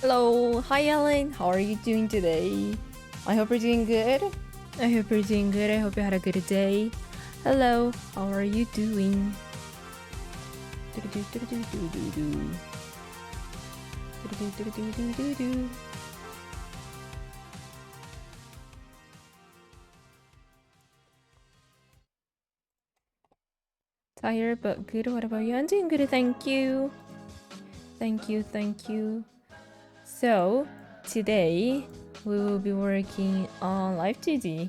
Hello, hi Ellen. How are you doing today? I hope you're doing good. I hope you're doing good. I hope you had a good day. Hello, how are you doing? Tired but good. What about you? I'm doing good. Thank you. Thank you. Thank you. So today we will be working on Live2D.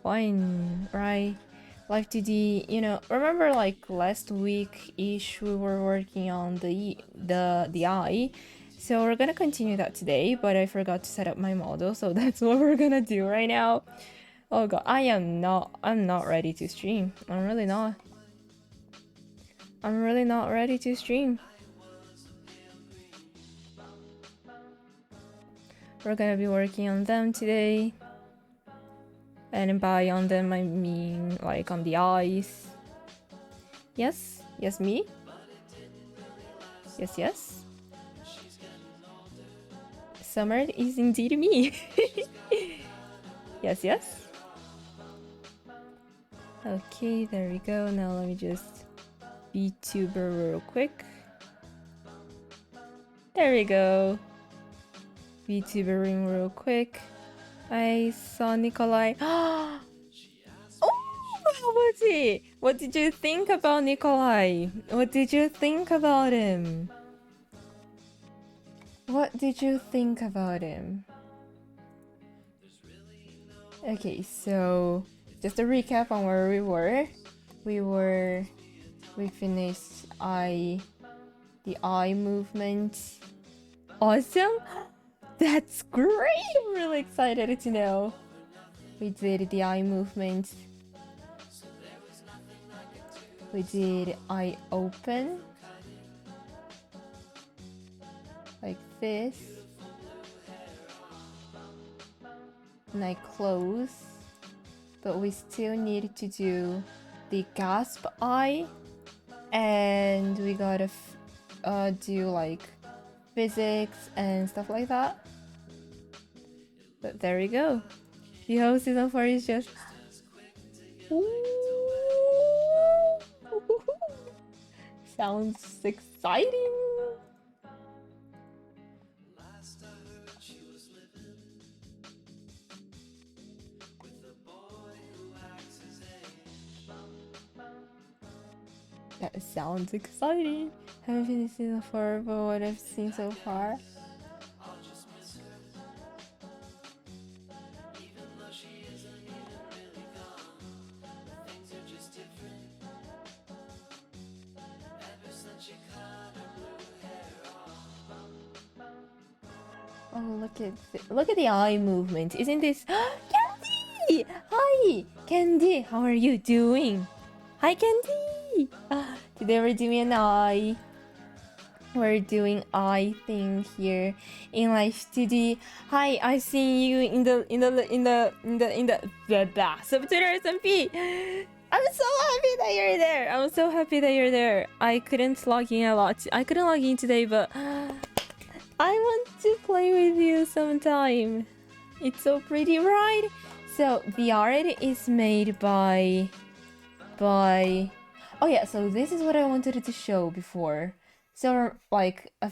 Fine, right? Live2D, remember like last week-ish we were working on the eye. So we're gonna continue that today, but I forgot to set up my model, so that's what we're gonna do right now. Oh god, I'm not ready to stream. I'm really not. I'm really not ready to stream. We're gonna be working on them today. And by on them I mean like on the eyes. Yes? Yes, me? Yes, yes. Summer is indeed me. Yes, yes. Okay, there we go. Now let me just VTuber real quick. There we go. VTubering real quick. I saw Nikolai. Oh, how was he? What did you think about Nikolai? What did you think about him? What did you think about him? Okay, so just a recap on where we were. We finished the eye movement. Awesome! That's great! I'm really excited to know. We did the eye movement. We did eye open. Like this. And I close. But we still need to do the gasp eye. And we gotta do like physics and stuff like that. But there we go. The whole season 4 is just... Sounds exciting! That sounds exciting! Haven't finished season 4, but what I've seen so far. Oh, look at the eye movement. Isn't this... Candy! Hi! Candy, how are you doing? Hi, Candy! Today we're doing an eye. We're doing eye thing here in Live2D. Hi, I see you in the subtwitter SMP. I'm so happy that you're there. I'm so happy that you're there. I couldn't log in a lot. I couldn't log in today, but I want to play with you sometime. It's so pretty, right? So the art is made by... Oh yeah, so this is what I wanted to show before. So like a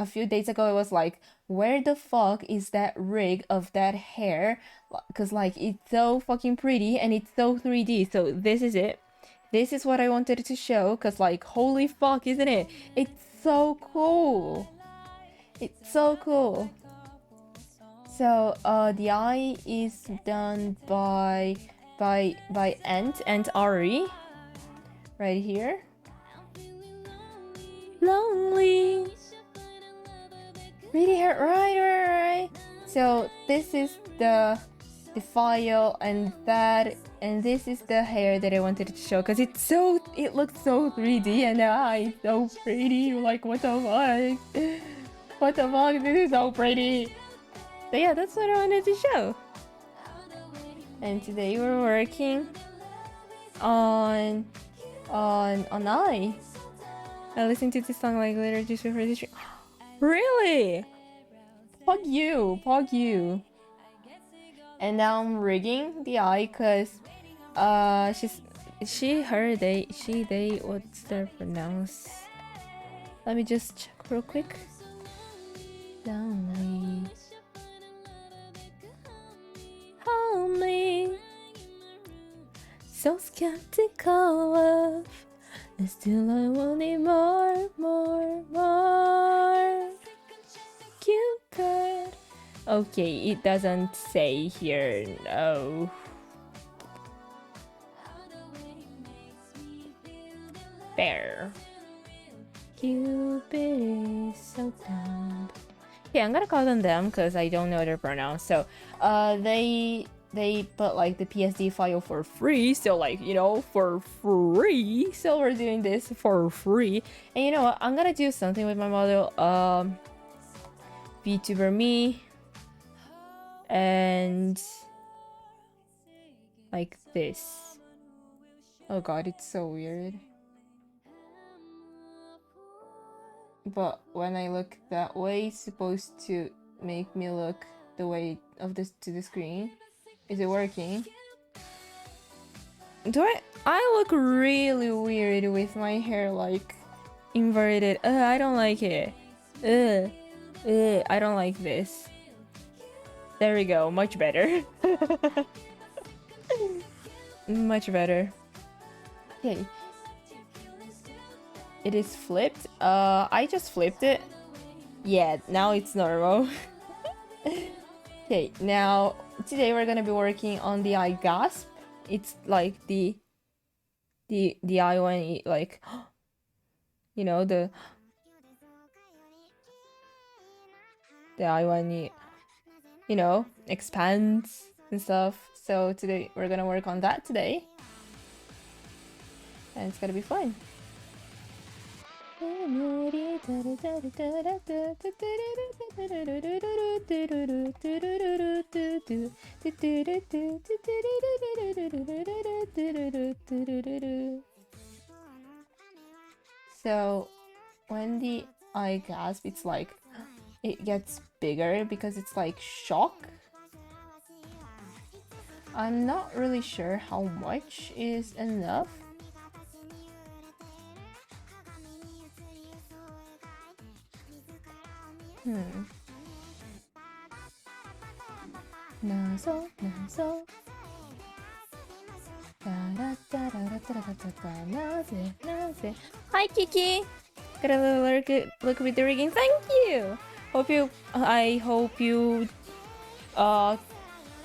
few days ago, it was like, where the fuck is that rig of that hair? Because like it's so fucking pretty and it's so 3D. So this is it. This is what I wanted to show, because like holy fuck, isn't it? It's so cool. It's so cool. So the eye is done by Ant Ari right here. Lonely. Really hurt, right. So this is the file and this is the hair that I wanted to show, because it looks so 3D and the eye is so pretty. Like what the fuck? What the fuck? This is so pretty. So yeah, that's what I wanted to show. And today we're working on eye. I listened to this song like later just before the stream. Really? Pog you, pog you. And now I'm rigging the eye because they, what's their pronounce? Let me just check real quick. Lonely. Homely. So skeptical of, and still I want it more. Cupid. Okay, it doesn't say here, no. Fair. Cupid is so dumb. Okay, I'm gonna call them because I don't know their pronouns. So, they put like the PSD file for free, so like, you know, for free. So we're doing this for free. And you know what? I'm gonna do something with my model. VTuber me. And like this. Oh god, it's so weird. But when I look that way, it's supposed to make me look the way of this to the screen. Is it working? Do I look really weird with my hair like inverted. I don't like it. I don't like this. There we go, much better. Much better. Okay. It is flipped. I just flipped it. Yeah, now it's normal. Okay, now today we're gonna be working on the eye gasp. It's like the eye when it like, you know, the eye when it, you know, expands and stuff. So today we're gonna work on that today, and it's gonna be fun. So when the eye gasp, it's like it gets bigger because it's like shock. I'm not really sure how much is enough. Nazo. Hi Kiki! Got a little look with the rigging. Thank you! I hope you have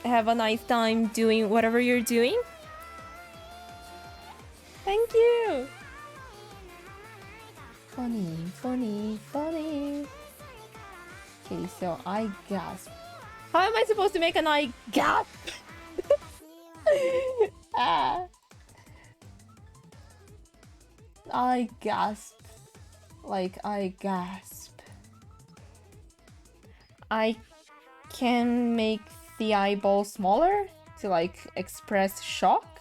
a nice time doing whatever you're doing. Thank you! Funny. Okay, so I gasp. How am I supposed to make an eye gasp? I gasp. Like, I gasp. I can make the eyeball smaller to like express shock.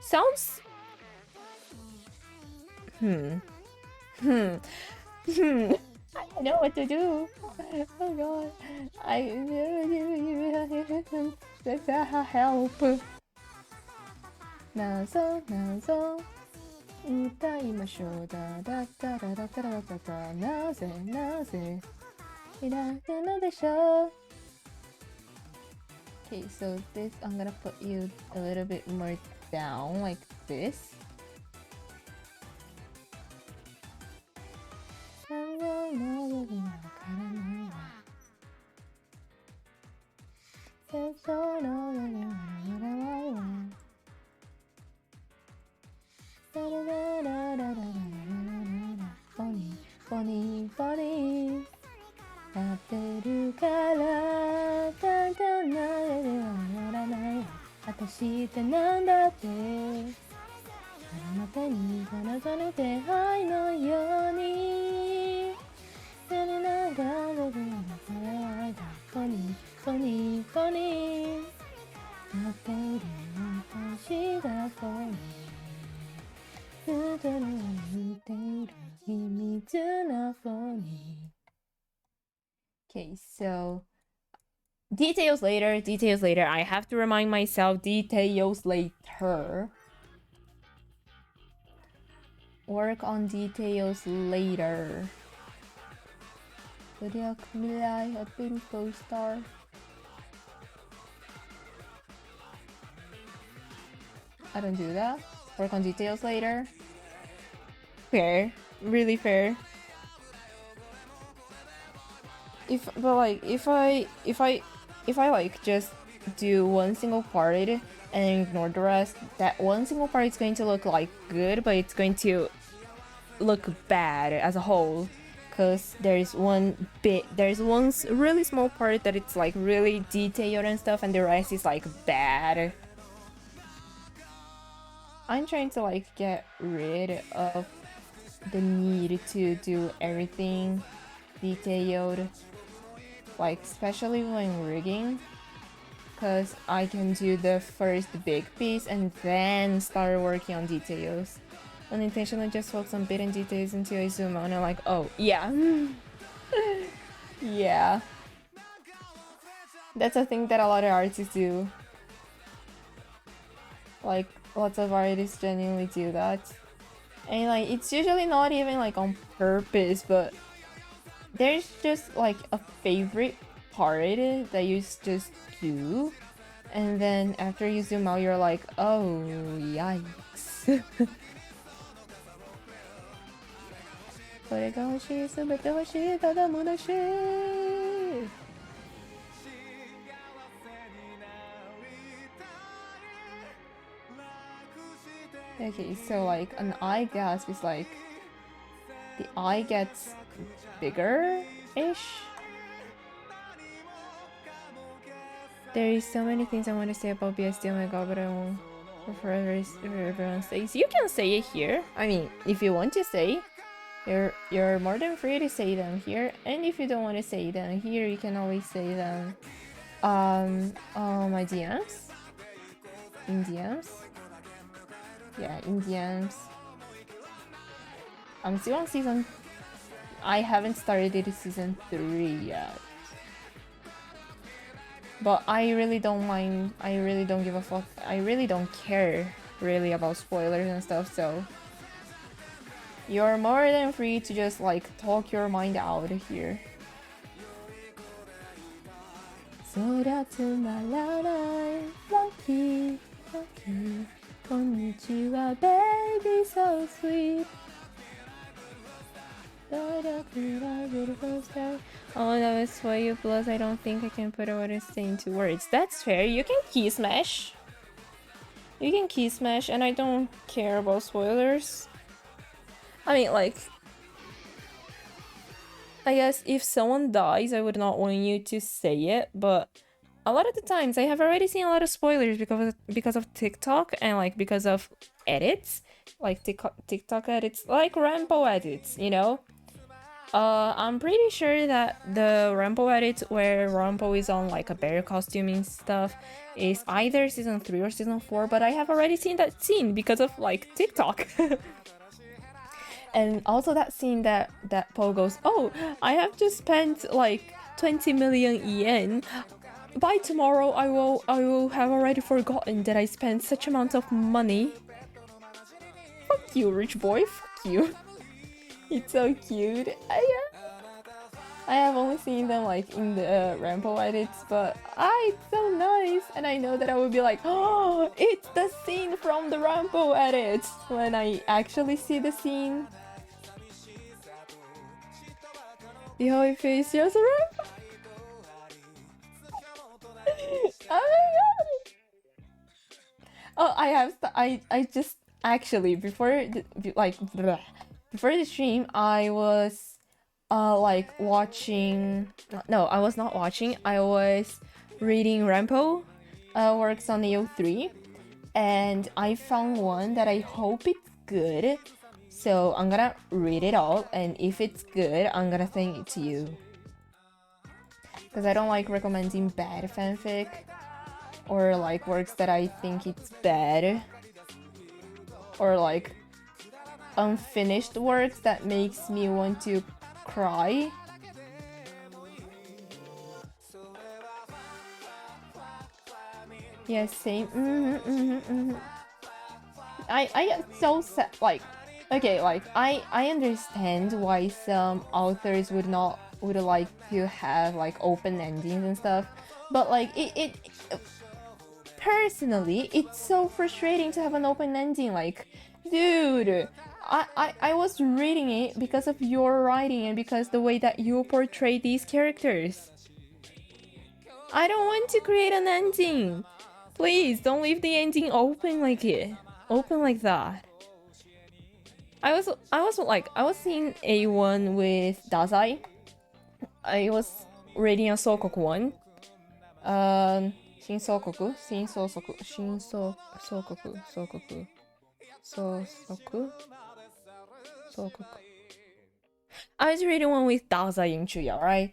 Sounds... I don't know what to do. Oh god. Help. Nazo. 歌いましょう。だだだだだだだだだ。なぜいなくのでしょう。Okay, so this, I'm gonna put you a little bit more down like this. Funny なってるから簡単な絵ではならない私ってなんだってあなたに彼女の手配のようにそれながらではなかったfunny なっている私がfunny Okay, so details later, details later. I have to remind myself details later. Work on details later. Zodiac Milai, a beautiful star. I don't do that. Work on details later. Fair. Really fair. If I like just do one single part and ignore the rest, that one single part is going to look like good, but it's going to look bad as a whole. Cause there's one really small part that it's like really detailed and stuff, and the rest is like bad. I'm trying to like get rid of the need to do everything detailed, like especially when rigging, because I can do the first big piece and then start working on details. Unintentionally just focus on bit and details until I zoom out and I'm like, oh yeah. Yeah, that's a thing that a lot of artists do. Like lots of artists genuinely do that, and like it's usually not even like on purpose, but there's just like a favorite part that you just do, and then after you zoom out you're like, oh yikes. これが欲しい、すべて欲しい、ただ無駄し。Okay, so like an eye gasp is like the eye gets bigger-ish. There is so many things I want to say about BSD, oh my god, but I won't. For everyone says. You can say it here. I mean, if you want to say, you're more than free to say them here. And if you don't want to say them here, you can always say them my DMs. In DMs. Yeah, in DMs. I'm still on season. I haven't started season 3 yet. But I really don't mind. I really don't give a fuck. I really don't care really about spoilers and stuff, so you're more than free to just like talk your mind out here. Lucky, lucky. Konnichiwa, baby, so sweet. Oh, that was for you, plus I don't think I can put what it's saying to words. That's fair, you can key smash. You can key smash, and I don't care about spoilers. I mean, like, I guess if someone dies, I would not want you to say it, but a lot of the times I have already seen a lot of spoilers because of TikTok and like because of edits, like TikTok edits, like Rambo edits, you know? I'm pretty sure that the Rambo edit where Rambo is on like a bear costume and stuff is either season 3 or season 4, but I have already seen that scene because of like TikTok. And also that scene that Paul goes, oh, I have just spent like 20 million yen. By tomorrow I will have already forgotten that I spent such amount of money. Fuck you, rich boy, fuck you. It's so cute. I have only seen them like in the Rambo edits, but it's so nice, and I know that I will be like, oh, it's the scene from the Rambo edits when I actually see the scene. The whole face just Rambo. Oh my god! Oh, I just actually before the stream I was like watching. No, I was not watching. I was reading Rampo works on AO3, and I found one that I hope it's good. So I'm gonna read it all, and if it's good, I'm gonna send it to you. Because I don't like recommending bad fanfic or like works that I think it's bad or like unfinished works that makes me want to cry. Yeah, same. I get so sad. Like, okay, like I understand why some authors would like to have like open endings and stuff, but like it personally, it's so frustrating to have an open ending. Like, dude, I was reading it because of your writing and because the way that you portray these characters. I don't want to create an ending. Please don't leave the ending open like it. Open like that. I was seeing A1 with Dazai. I was reading a Sokoku one. Sokoku. I was reading one with Dazai and Chuya, right?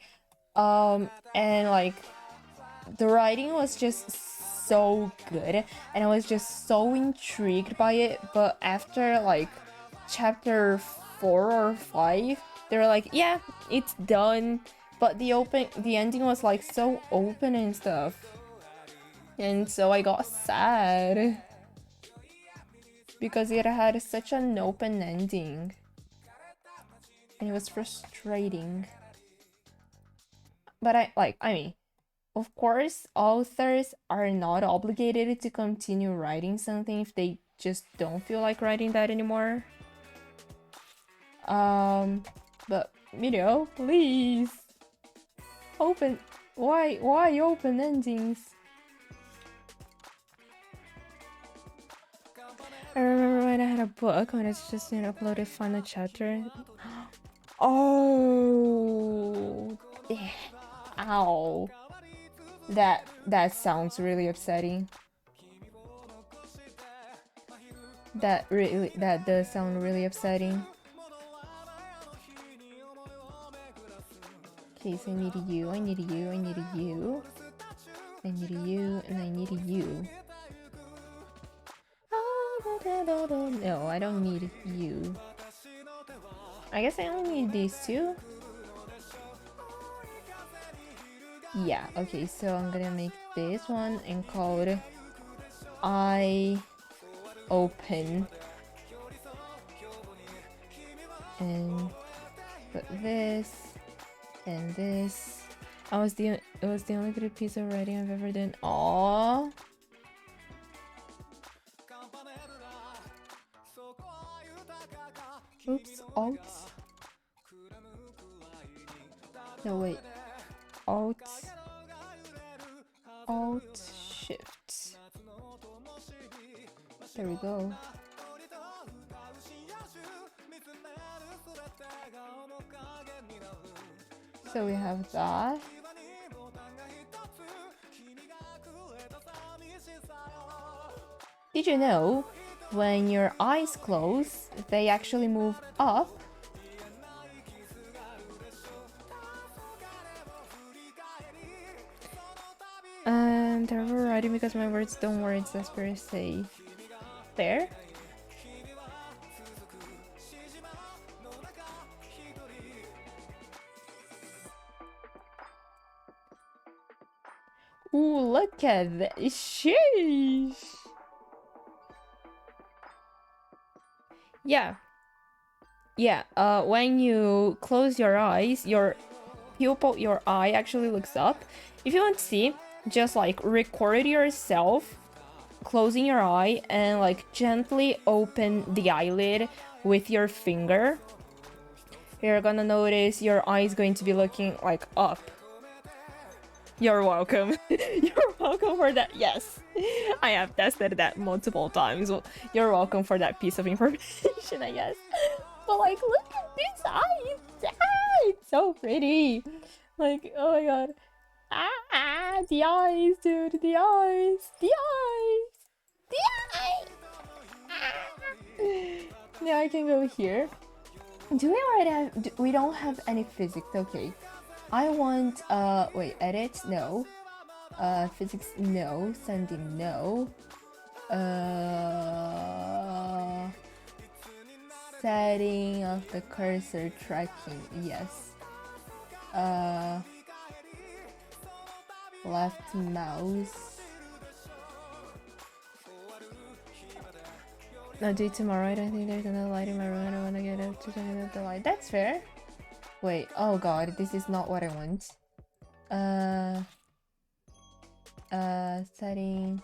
And like the writing was just so good and I was just so intrigued by it, but after like chapter 4 or 5 they were like, yeah, it's done, but the ending was like so open and stuff, and so I got sad because it had such an open ending and it was frustrating. But I mean, of course, authors are not obligated to continue writing something if they just don't feel like writing that anymore. But you know, please open. Why open endings? I remember when I had a book when it's just uploaded final chapter. Oh, ow. That sounds really upsetting. That does sound really upsetting. Okay, so I need you, and I need you, and I need you. No, I don't need you. I guess I only need these two. Yeah, okay, so I'm gonna make this one and call it I open and put this and this. It was the only good piece of writing I've ever done. Aww. Oops, alt. No, wait. Alt shift. There we go. So we have that. Did you know when your eyes close, they actually move up? Terrible writing because my words don't words as per se. There. Ooh, look at that. Sheesh. Yeah. Yeah, when you close your eyes, your pupil, your eye actually looks up. If you want to see, just like record yourself closing your eye and like gently open the eyelid with your finger. You're gonna notice your eye is going to be looking like up. You're welcome. You're welcome for that. Yes, I have tested that multiple times. You're welcome for that piece of information, I guess. But like, look at this eye. It's so pretty. Like, oh my god. The eyes, dude. The eyes. The eyes. The eyes. Now I can go here. Do we already have... we don't have any physics. Okay. I want... wait. Edit? No. Physics? No. Sending? No. setting of the cursor tracking, yes. Left mouse. I'll do it tomorrow. I don't think there's another light in my room. I don't want to get up to turn up the light. That's fair. Wait, oh god, this is not what I want. Setting.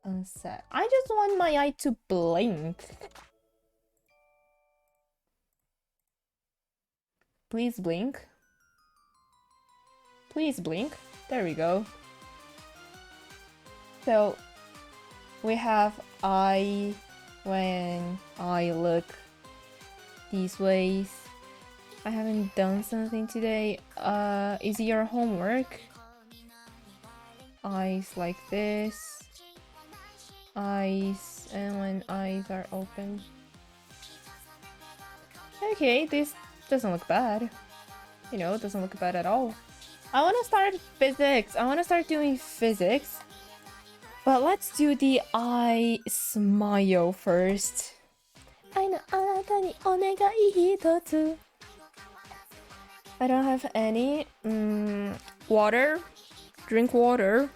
Unset. I just want my eye to blink. Please blink. Please blink. There we go. So we have eye when I look these ways. I haven't done something today. Is your homework? Eyes like this. Eyes, and when eyes are open. Okay, this doesn't look bad. You know, it doesn't look bad at all. I want to start physics. I want to start doing physics. But let's do the eye smile first. I don't have any. Water. Drink water.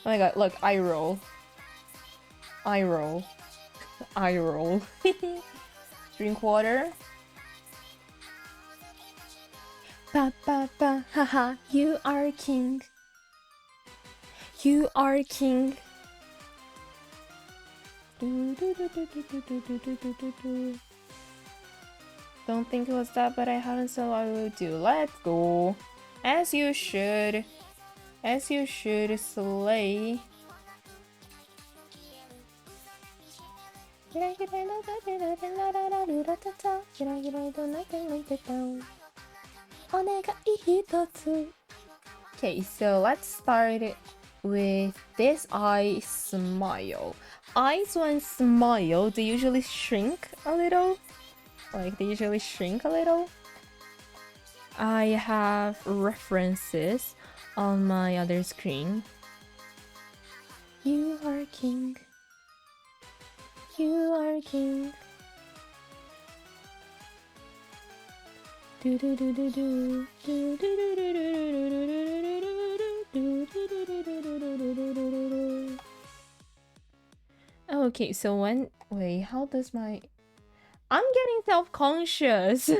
Oh my god, look, eye roll. Eye roll. Eye roll. Drink water. Ba ba ba, haha, you are king. You are king. Don't think it was that, but I haven't, so I will do. Let's go. As you should. As you should, slay. Okay, so let's start with this eye smile. Eyes when smile, they usually shrink a little. Like, they usually shrink a little. I have references on my other screen. You are king. You are king. Do do do do do do do do do do do. Okay, so when wait, how does my I'm getting self-conscious.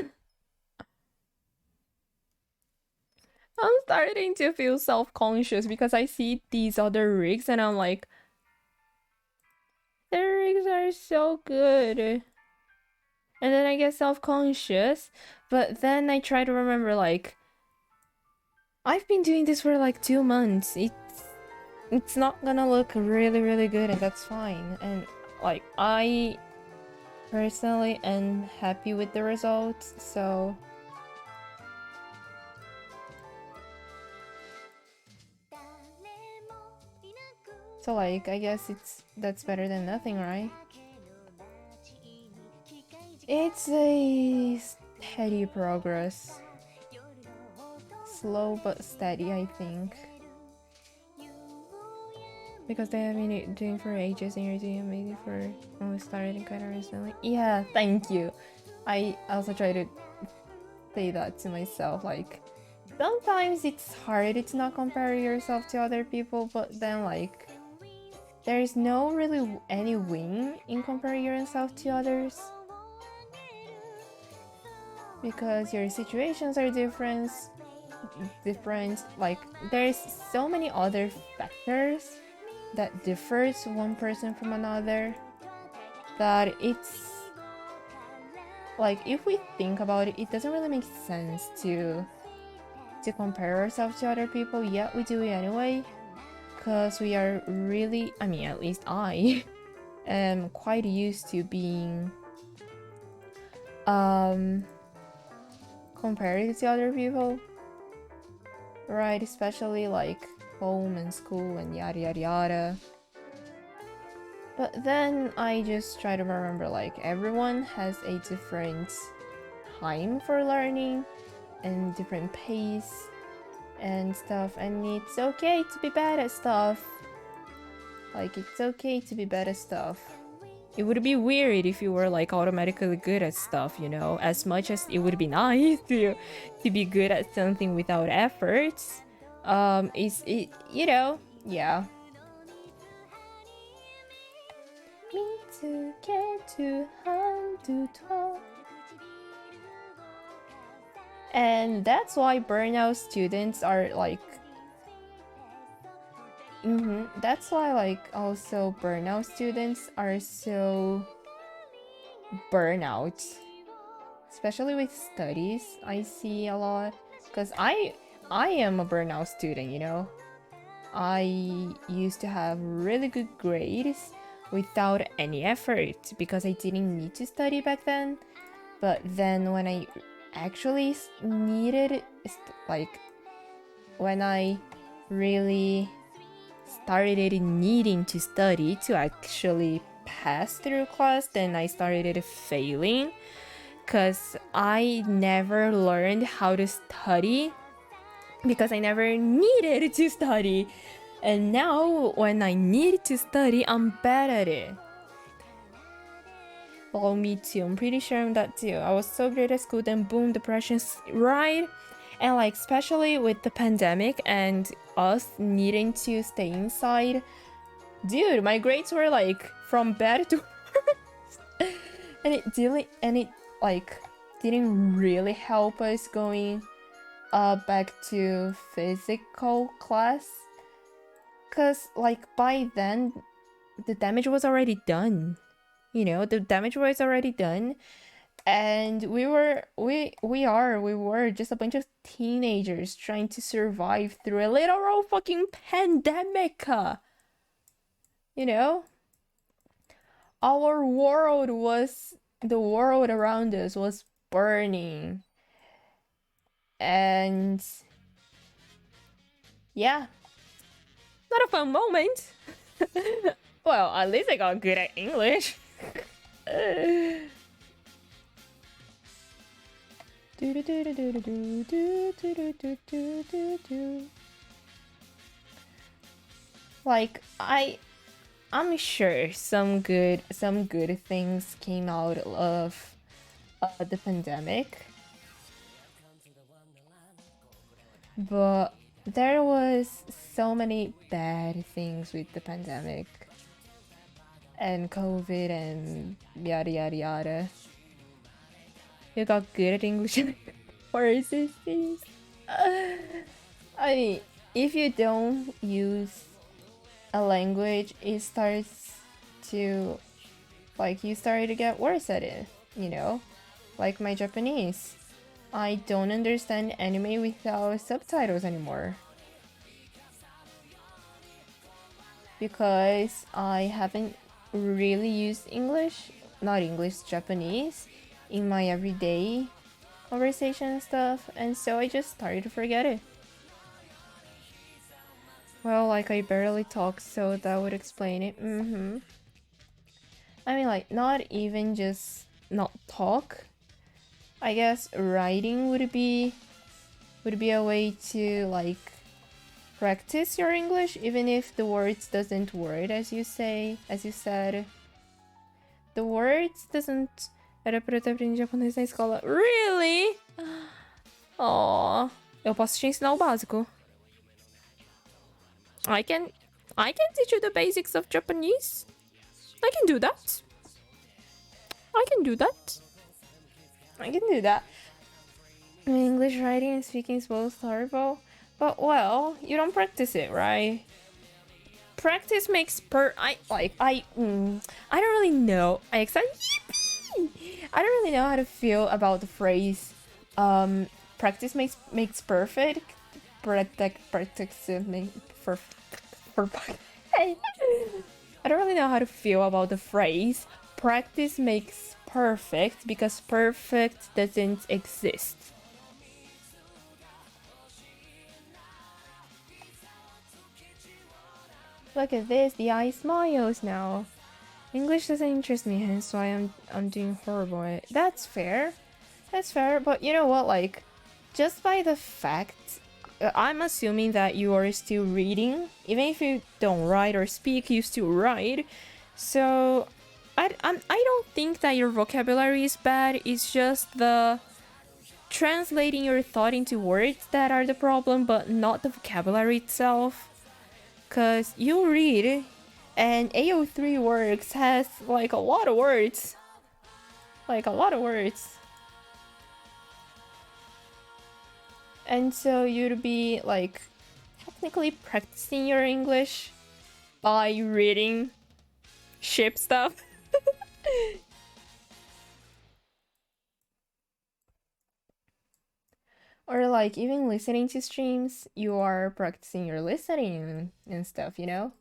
I'm starting to feel self-conscious because I see these other rigs and I'm like, their rigs are so good. And then I get self-conscious, but then I try to remember, like, I've been doing this for like 2 months. It's not gonna look really, really good, and that's fine. And like, I personally am happy with the results, so like, I guess that's better than nothing, right? It's a steady progress. Slow but steady, I think. Because they have been doing for ages and you're doing amazing for only starting kind of recently. Yeah, thank you. I also try to say that to myself, like, sometimes it's hard to not compare yourself to other people, but then like, there's no really any win in comparing yourself to others. Because your situations are different, like, there's so many other factors that differs one person from another that it's like, if we think about it, it doesn't really make sense to compare ourselves to other people, yet we do it anyway, because we are really, I mean, at least I am quite used to being compared to other people, right? Especially like home and school and yada yada yada. But then I just try to remember, like, everyone has a different time for learning and different pace and stuff, and it's okay to be bad at stuff. Like, it's okay to be bad at stuff. it would be weird if you were like automatically good at stuff, you know? As much as it would be nice to be good at something without efforts. Is it, you know, yeah. And that's why burnout students are like that's why like also burnout students are so burnout, especially with studies. I see a lot because I am a burnout student, you know. I used to have really good grades without any effort because I didn't need to study back then. But then when I actually needed, like, when I really started needing to study to actually pass through class, then I started failing because I never learned how to study because I never needed to study. And now when I need to study, I'm bad at it. Well, me too. I'm pretty sure I'm that too. I was so great at school, then boom, depression's right. And like, especially with the pandemic and us needing to stay inside, dude, my grades were like from bad to worse. and it like didn't really help us going back to physical class, cause like by then the damage was already done. You know, the damage was already done, and we were just a bunch of teenagers trying to survive through a literal fucking pandemic. You know, our world was the world around us was burning, and yeah, not a fun moment. Well, at least I got good at English. Like I'm sure some good things came out of the pandemic, but there was so many bad things with the pandemic and COVID and yada yada yada. You got good at English courses. I mean, if you don't use a language, it starts to, like, you start to get worse at it, you know? Like my Japanese. I don't understand anime without subtitles anymore. Because I haven't really used Japanese in my everyday conversation and stuff, and so I just started to forget it. Well, like I barely talk, so that would explain it. I mean, like, not even just not talk. I guess writing would be a way to like practice your English, even if the words doesn't word as you said. The words doesn't. Era pra eu ter aprendido japonês na escola. Really? Oh, eu posso te ensinar o básico. I can teach you the basics of Japanese. I can do that. I can do that. English writing and speaking is both horrible, but well, you don't practice it, right? Practice makes I don't really know. I don't really know how to feel about the phrase practice makes perfect. I don't really know how to feel about the phrase practice makes perfect because perfect doesn't exist. Look at this, the eye smiles now. English doesn't interest me, hence why I'm doing horrible at it. That's fair, but you know what, like, just by the fact, I'm assuming that you are still reading, even if you don't write or speak, you still write, so I don't think that your vocabulary is bad. It's just the translating your thought into words that are the problem, but not the vocabulary itself. Cause you read, and AO3 works has like a lot of words. Like a lot of words. And so you'd be like technically practicing your English by reading ship stuff. Or like even listening to streams, you are practicing your listening and stuff, you know?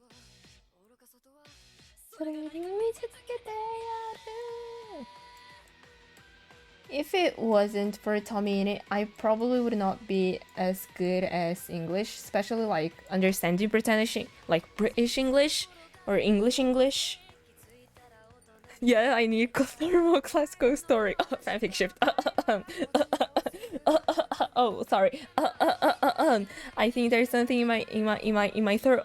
If it wasn't for Tommy in it, I probably would not be as good as English, especially like understanding British, like British English or English English. Yeah, I need normal classical story. Fanfic shift. Oh, sorry. I think there's something in my throat.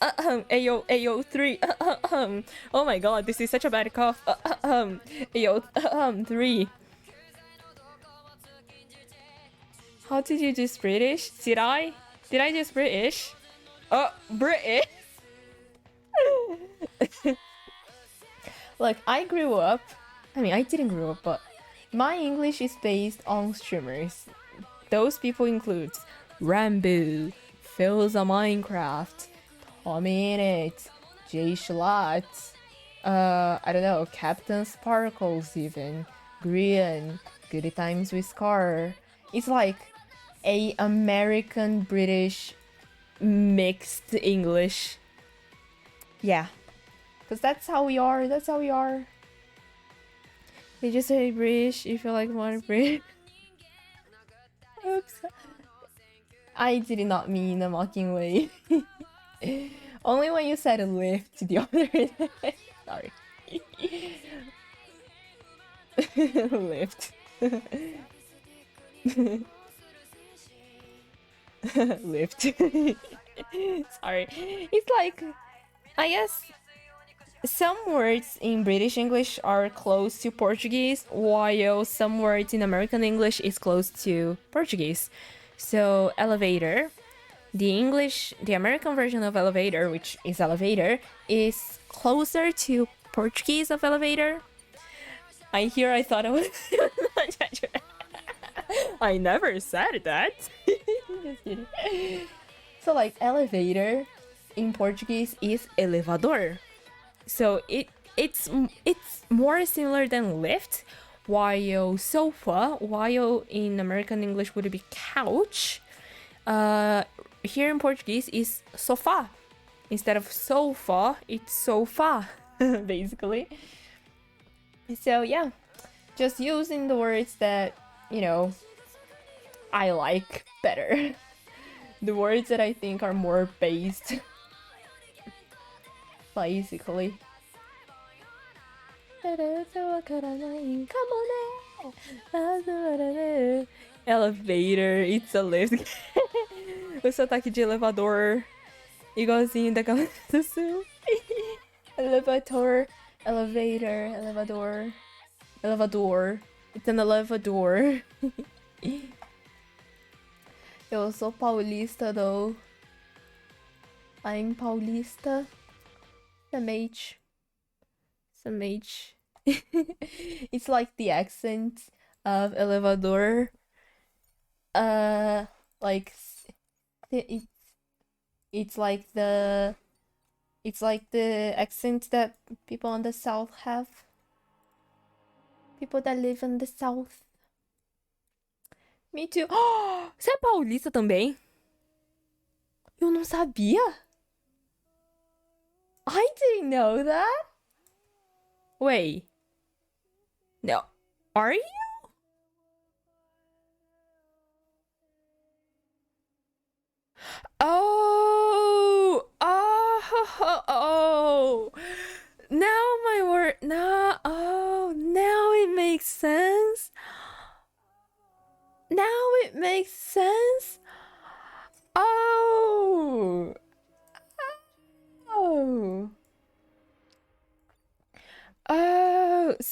Ayo 3. Oh my god, this is such a bad cough. Ayo 3. How did you do British? Did I just British? British. Look, I grew up. I mean, I didn't grow up, but my English is based on streamers. Those people include Rambo, Phil's a Minecraft, Tommy in it, Jay Schlatt, I don't know, Captain Sparkles even, Grian, Good Times with Scar. It's like a American British mixed English. Yeah. Because that's how we are. That's how we are. They just say British. You feel like more British. Oops. I did not mean a mocking way. Only when you said lift the other day. Sorry. Lift. Lift. Sorry. It's like, I guess some words in British English are close to Portuguese, while some words in American English is close to Portuguese. So elevator, the American version of elevator, which is elevator, is closer to Portuguese of elevator. I thought I was I never said that. Just kidding. So like elevator in Portuguese is elevador. So it's more similar than lift, while sofa, while in American English would be couch, here in Portuguese is sofá. Instead of sofa, it's sofa, basically. So yeah, just using the words that, you know, I like better. The words that I think are more based. Basically. Elevator, it's a lift. O sotaque de elevador, igualzinho da galera do sul. Elevator, elevator, elevador, elevador. It's an elevador. Eu sou paulista, though. I'm paulista. Samh. It's like the accent of elevador. Like it's like the accent that people on the south have. People that live in the south. Me too. Você é paulista também? Eu não sabia. I didn't know that. Wait. No. Are you? Oh. Now my word. Now, now it makes sense. Now it makes sense. Oh.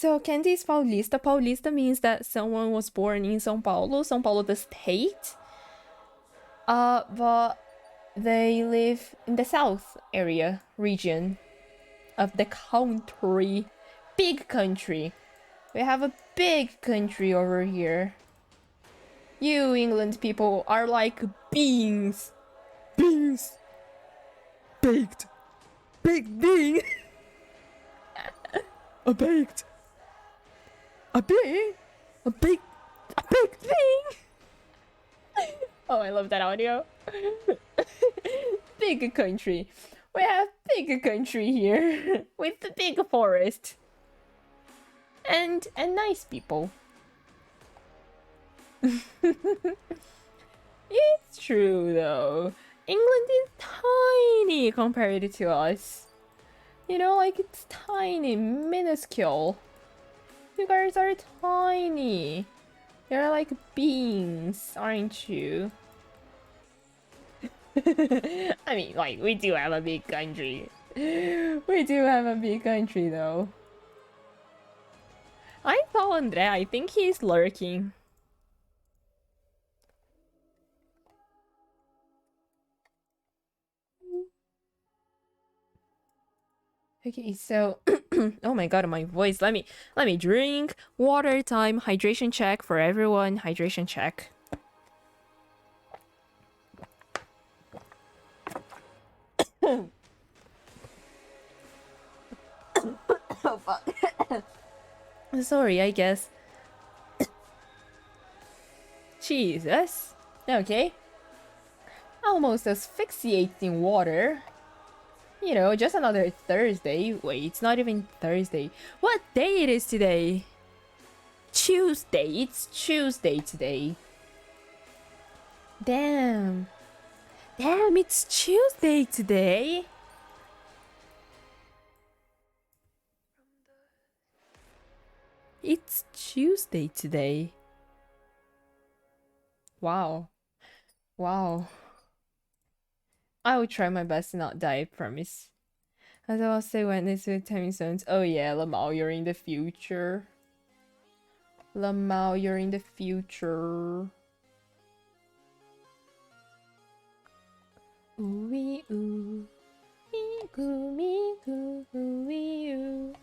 So Candy is Paulista. Paulista means that someone was born in São Paulo, São Paulo the state. But they live in the south area region of the country. Big country. We have a big country over here. You England people are like beans. Beans. Baked. Baked bean. A baked. A bean. A baked. A baked bean. Oh, I love that audio. Big country. We have big country here with the big forest. And nice people. It's true though. England is tiny compared to us. You know, like it's tiny, minuscule. You guys are tiny. You're like beans, aren't you? I mean, like, we do have a big country. We do have a big country though. I saw Andre, I think he's lurking. Okay, so oh my god, my voice. Let me drink. Water time, hydration check for everyone. Hydration check. Oh fuck. Sorry, I guess. Jesus. Okay. Almost asphyxiating water. You know, just another Thursday. Wait, it's not even Thursday. What day it is today? Tuesday. It's Tuesday today. Damn. Damn, it's Tuesday today. It's Tuesday today. Wow. Wow. I will try my best to not die, I promise. As I will say when it's with time zones. Oh yeah, Lamau, you're in the future. Lamau, you're in the future. Ooh ooh. Miku, Miku, ooh.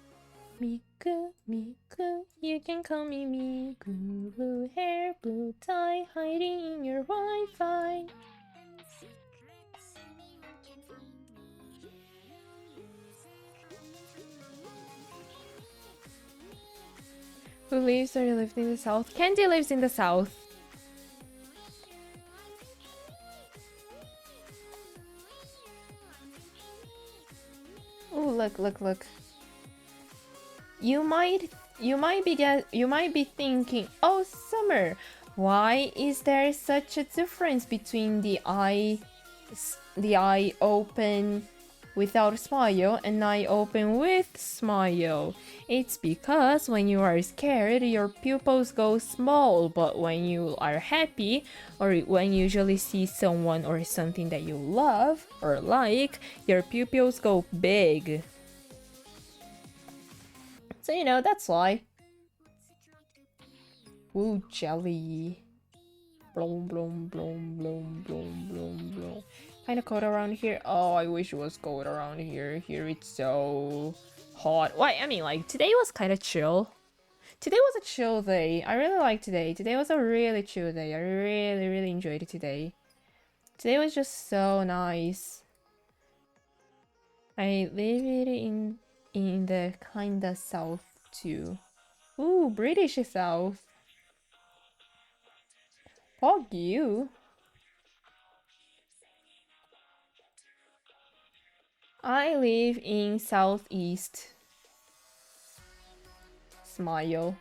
Miku, Miku, you can call me Miku. Blue hair, blue tie, hiding in your Wi-Fi. Who lives or lived in the south? Candy lives in the south. Oh, look. You might be thinking, "Oh, Summer, why is there such a difference between the eye open without smile and eye open with smile?" It's because when you are scared, your pupils go small, but when you are happy or when you usually see someone or something that you love or like, your pupils go big. So, you know, that's why. Ooh, jelly. Bloom, bloom, bloom, bloom, bloom, bloom, bloom. Kind of cold around here. Oh, I wish it was cold around here. Here it's so hot. Why? I mean, like, today was kind of chill. Today was a chill day. I really liked today. Today was a really chill day. I really enjoyed it today. Today was just so nice. I live it in the kinda south too. Ooh, British south. Fuck you. I live in southeast. Smile.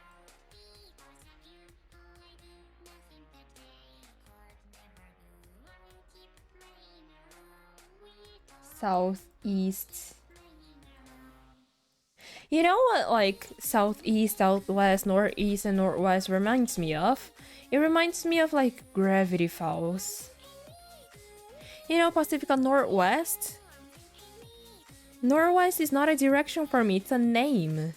Southeast. You know what, like, southeast, southwest, northeast, and northwest reminds me of? It reminds me of, like, Gravity Falls. You know, Pacifica Northwest? Northwest is not a direction for me, it's a name.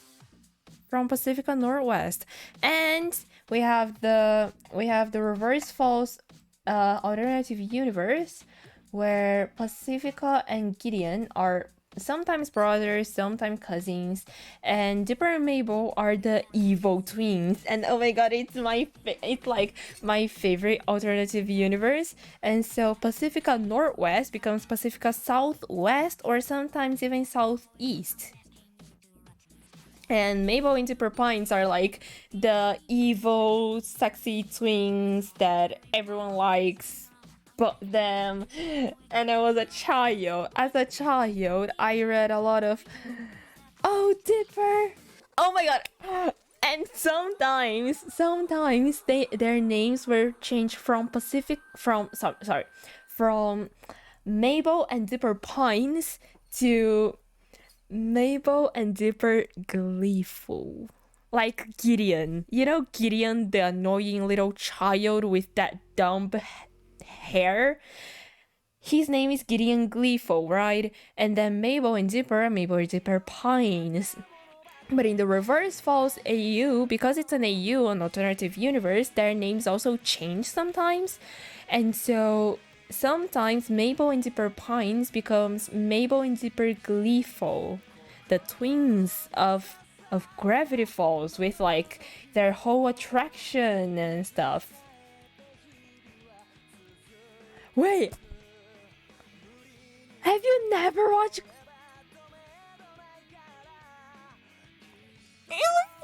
from Pacifica Northwest. And we have the Reverse Falls alternative universe where Pacifica and Gideon are sometimes brothers, sometimes cousins, and Dipper and Mabel are the evil twins. And oh my god, it's like my favorite alternative universe. And so Pacifica Northwest becomes Pacifica Southwest, or sometimes even Southeast. And Mabel and Dipper Pines are like the evil, sexy twins that everyone likes but them. And I was a child. As a child, I read a lot of Oh Dipper. Oh my god. And sometimes their names were changed from from Mabel and Dipper Pines to Mabel and Dipper Gleeful. Like Gideon. You know Gideon, the annoying little child with that dumb hair? His name is Gideon Gleeful, right? And then Mabel and Dipper Pines. But in the Reverse Falls AU, because it's an AU, an alternative universe, their names also change sometimes. And so sometimes Mabel and Dipper Pines becomes Mabel and Dipper Gleeful, the twins of Gravity Falls, with like their whole attraction and stuff. Wait, have you never watched?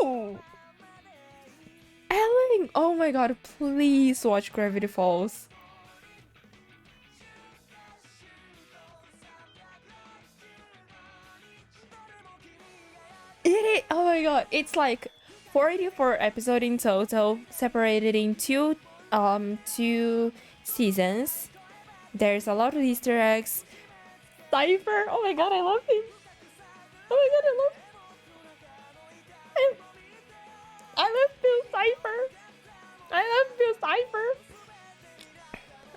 Ew! Ellen! Oh my god, please watch Gravity Falls. Oh my god, it's like 44 episodes in total, separated in two seasons. There's a lot of Easter eggs. Cypher, oh my god, I love him. Oh my god, I love Bill Cypher. I love Bill Cypher.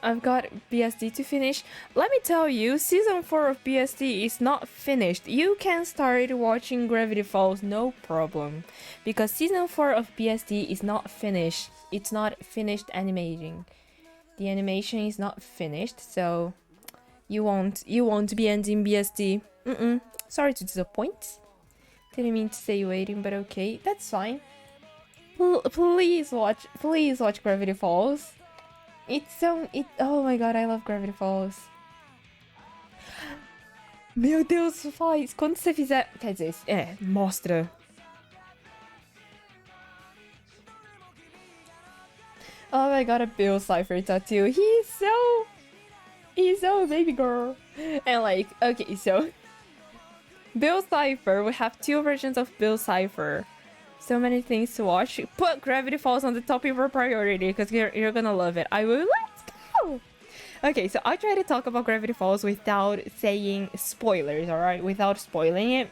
I've got BSD to finish. Let me tell you, season 4 of BSD is not finished. You can start watching Gravity Falls, no problem. Because season 4 of BSD is not finished. It's not finished animating. The animation is not finished, so you won't be ending BSD. Sorry to disappoint. Didn't mean to say waiting, but okay, that's fine. Please watch Gravity Falls. Oh my god, I love Gravity Falls. Meu Deus, faz. Quando você fizer... Quer dizer, mostra. Oh my god, a Bill Cipher tattoo. He's so a baby girl. And like, okay, so Bill Cipher, we have two versions of Bill Cipher. So many things to watch. Put Gravity Falls on the top of your priority because you're gonna love it. Let's go! Okay, so I try to talk about Gravity Falls without saying spoilers, alright? Without spoiling it.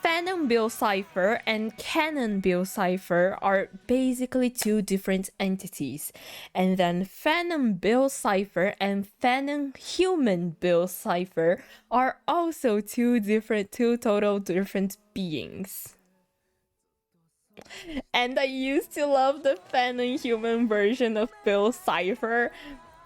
Phantom Bill Cipher and Canon Bill Cipher are basically two different entities. And then Phantom Bill Cipher and Phantom Human Bill Cipher are also two total different beings. And I used to love the Phantom Human version of Bill Cipher.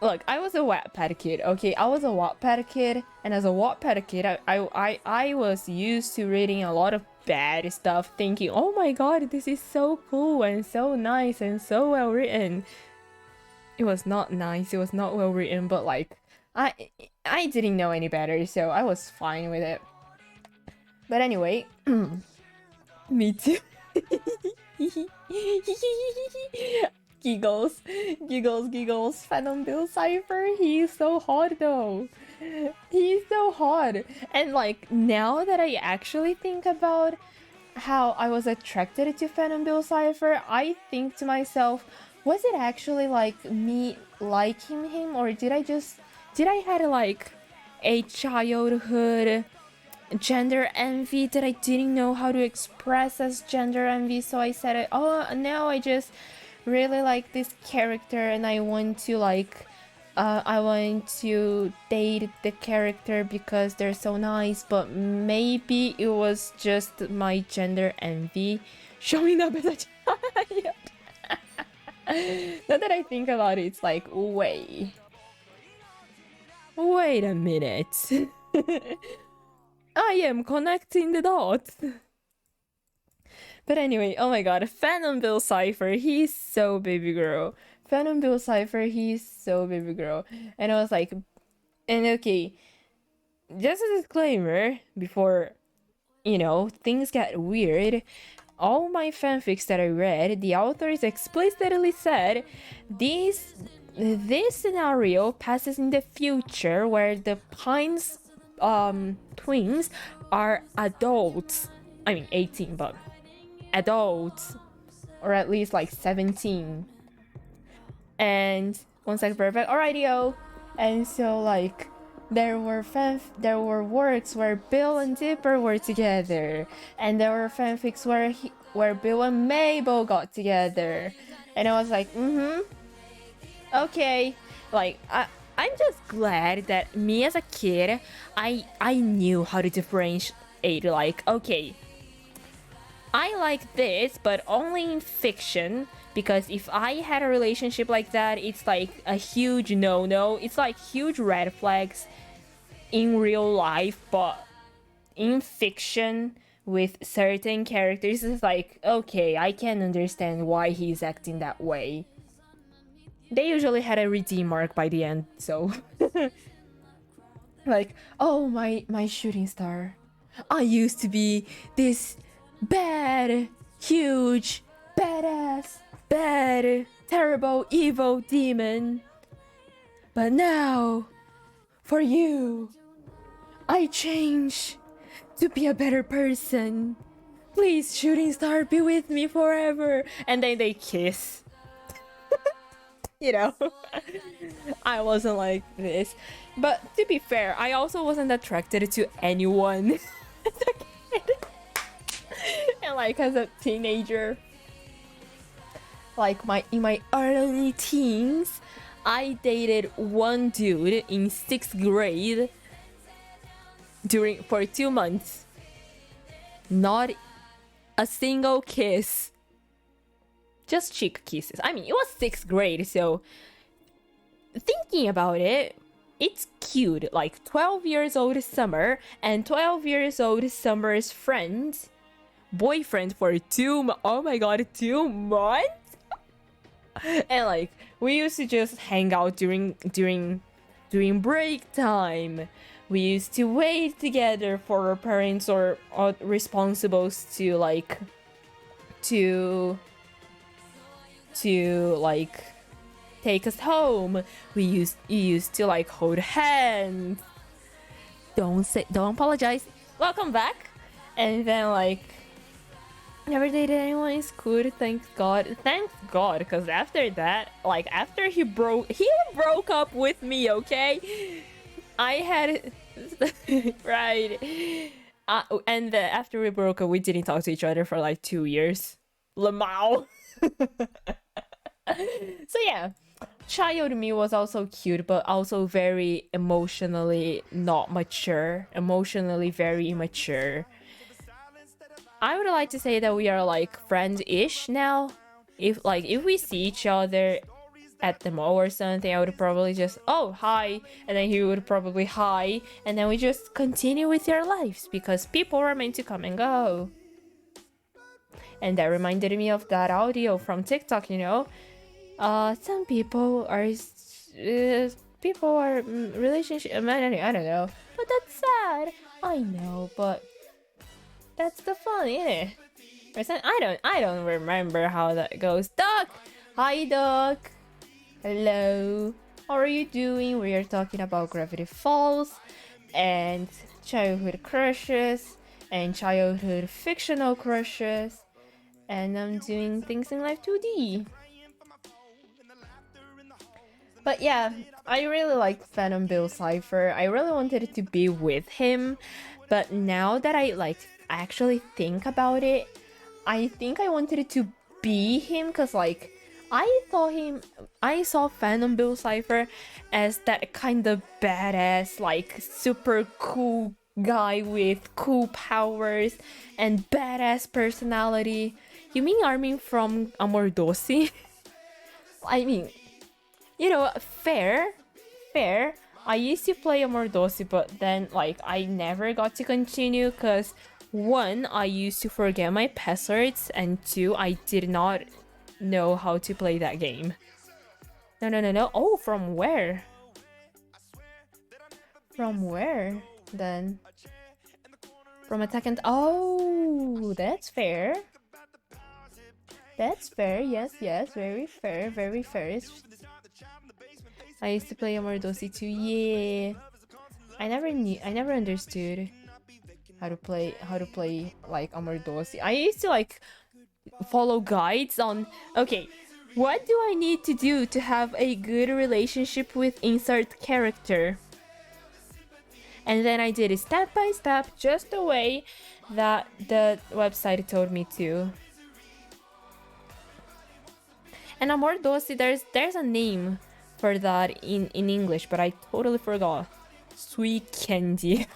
Look, I was a Wattpad kid, okay? I was a Wattpad kid, and as a Wattpad kid, I was used to reading a lot of bad stuff, thinking, oh my god, this is so cool and so nice and so well written. It was not nice, it was not well written, but like, I didn't know any better, so I was fine with it. But anyway, me too. Giggles. Phantom Bill Cipher, he's so hot though. He's so hot. And like, now that I actually think about how I was attracted to Phantom Bill Cipher, I think to myself, was it actually like me liking him, or did I had like a childhood gender envy that I didn't know how to express as gender envy, so I said, oh, now I just really like this character and I want to like I want to date the character because they're so nice, but maybe it was just my gender envy showing up as a child. Now that I think about it, it's like, wait a minute. I am connecting the dots. But anyway, oh my god, Phantom Bill Cipher, he's so baby girl. Phantom Bill Cipher, he's so baby girl. And I was like, and okay, just a disclaimer before, things get weird. All my fanfics that I read, the authors explicitly said this scenario passes in the future where the Pines twins are adults. I mean 18, but adults, or at least like 17. And one second, perfect. Alrighty-o. And so like there were works where Bill and Dipper were together, and there were fanfics where Bill and Mabel got together, and I was like, okay. Like I'm just glad that me as a kid, I knew how to differentiate. Like, okay, I like this, but only in fiction, because if I had a relationship like that, it's like a huge no-no. It's like huge red flags in real life, but in fiction with certain characters, it's like, okay, I can understand why he's acting that way. They usually had a redeem arc by the end, so like, oh, my shooting star, I used to be this bad, huge, badass, bad, terrible, evil demon, but now for you I change to be a better person. Please, shooting star, be with me forever. And then they kiss. I wasn't like this. But to be fair, I also wasn't attracted to anyone as a kid. And like as a teenager, like in my early teens, I dated one dude in 6th grade for 2 months. Not a single kiss. Just cheek kisses. I mean, it was 6th grade, so thinking about it, it's cute. Like 12 years old Summer and 12 years old Summer's boyfriend for 2 oh my god, 2 months? And like we used to just hang out during break time. We used to wait together for our parents or responsibles to take us home. You used to like hold hands. Don't apologize. Welcome back. And then like never dated anyone is good, thank God, because after that, like after he broke up with me, okay, I had right, and after we broke up, we didn't talk to each other for like 2 years. Lamau. So yeah, child me was also cute, but also very emotionally not mature, emotionally very immature. I would like to say that we are like friends-ish now. If we see each other at the mall or something, I would probably just, oh, hi, and then he would probably hi, and then we just continue with your lives, because people are meant to come and go. And that reminded me of that audio from TikTok, some people are relationship, I don't know, but that's sad. I know, but that's the fun, innit? I don't remember how that goes. Duck! Hi, Duck! Hello! How are you doing? We are talking about Gravity Falls and childhood crushes and childhood fictional crushes, and I'm doing things in life 2D. But yeah, I really liked Phantom Bill Cipher. I really wanted to be with him, but now that I actually think about it, I think I wanted to be him, because like I saw Phantom Bill Cipher as that kind of badass, like super cool guy with cool powers and badass personality. You mean Armin from Amordosi? I mean, fair, fair. I used to play Amordosi, but then like I never got to continue because one, I used to forget my passwords, and two, I did not know how to play that game. No. Oh, from where? From where then? From Attack and... Oh, that's fair. That's fair. Yes. Very fair. Very fair. I used to play Amordosi too. Yeah. I never understood how to play like Amordosi. I used to like follow guides on, okay, what do I need to do to have a good relationship with insert character? And then I did it step by step, just the way that the website told me to. And Amordosi, there's a name for that in English, but I totally forgot. Sweet candy.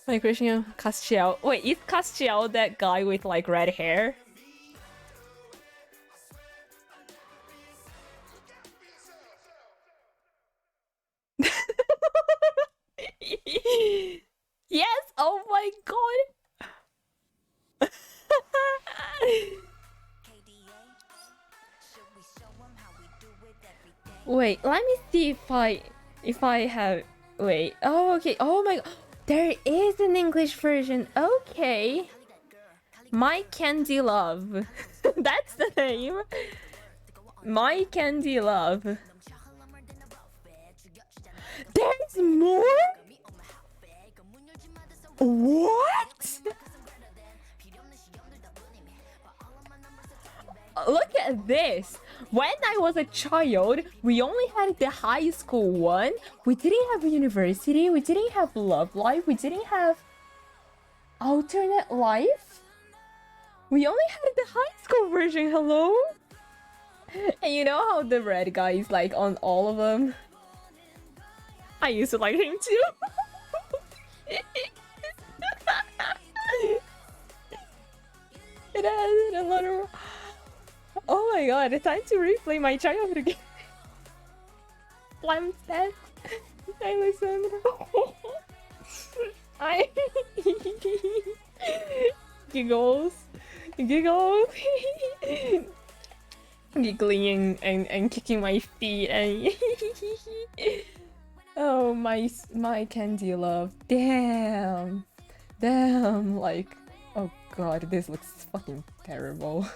My Christian Castiel. Wait, is Castiel that guy with like red hair? Yes! Oh my god! Wait, let me see if I have... Wait, oh okay, oh my god. There is an English version, okay. My Candy Love. That's the name. My Candy Love. There's more? What? Look at this. When I was a child, we only had the high school one. We didn't have university. We didn't have love life. We didn't have alternate life. We only had the high school version. Hello? And you know how the red guy is like on all of them? I used to like him too. It has a lot of... Oh my god, it's time to replay my childhood again. I'm sad. I listen. I... Giggles. Giggling and kicking my feet and... Oh, my Candy Love. Damn, like... Oh god, this looks fucking terrible.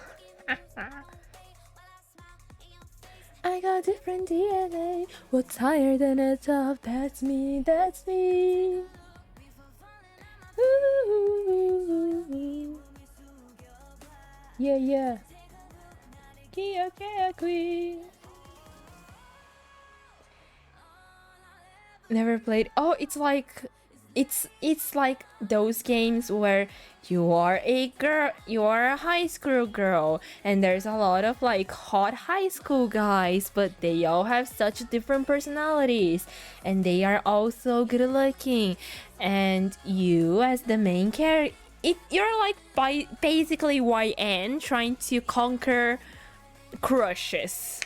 I got different DNA. What's higher than a top? That's me. Ooh. Yeah. Never played. Oh, it's like those games where you are a girl, you are a high school girl, and there's a lot of like hot high school guys, but they all have such different personalities, and they are also good looking, and you as the main character, you're like basically YN trying to conquer crushes.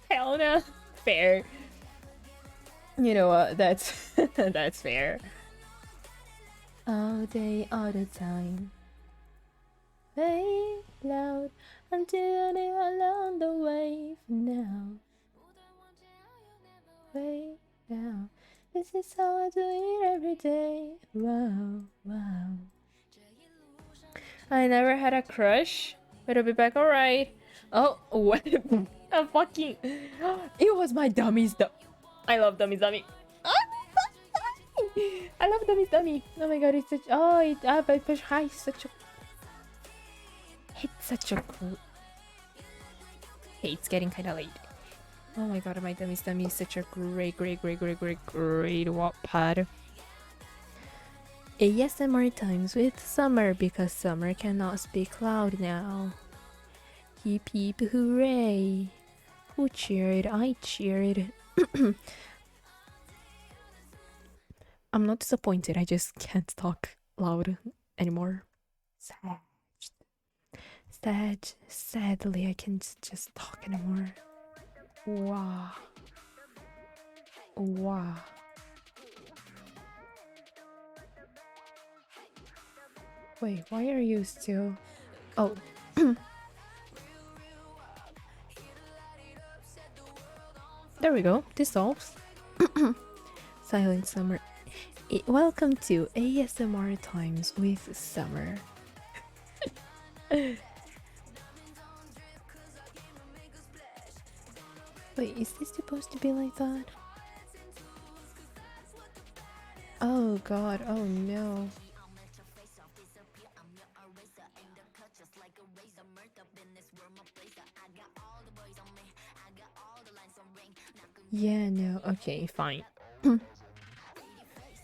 Hell no. Fair. You know what? That's that's fair. All day, all the time. Play loud until they along the way for now. Way down. This is how I do it every day. Wow. I never had a crush. But I'll be back, alright. Oh, what? A fucking... It was my Dummy's I love Dummy's Dummy. I love Dummy's Dummy. Oh my god, it's such... Oh, it's such a... It's such a cool... Hey, it's getting kind of late. Oh my god, my Dummy's Dummy is such a great Wattpad. ASMR times with Summer because Summer cannot speak loud now. Hip hip hooray! Who cheered? I cheered. I'm not disappointed, I just can't talk loud anymore. Sadly, I can't just talk anymore. Wow. Wow. Wait, why are you still... Oh. There we go, this solves. Silent Summer. Welcome to ASMR Times with Summer. Wait, is this supposed to be like that? Oh god, oh no. Yeah, no, okay, fine.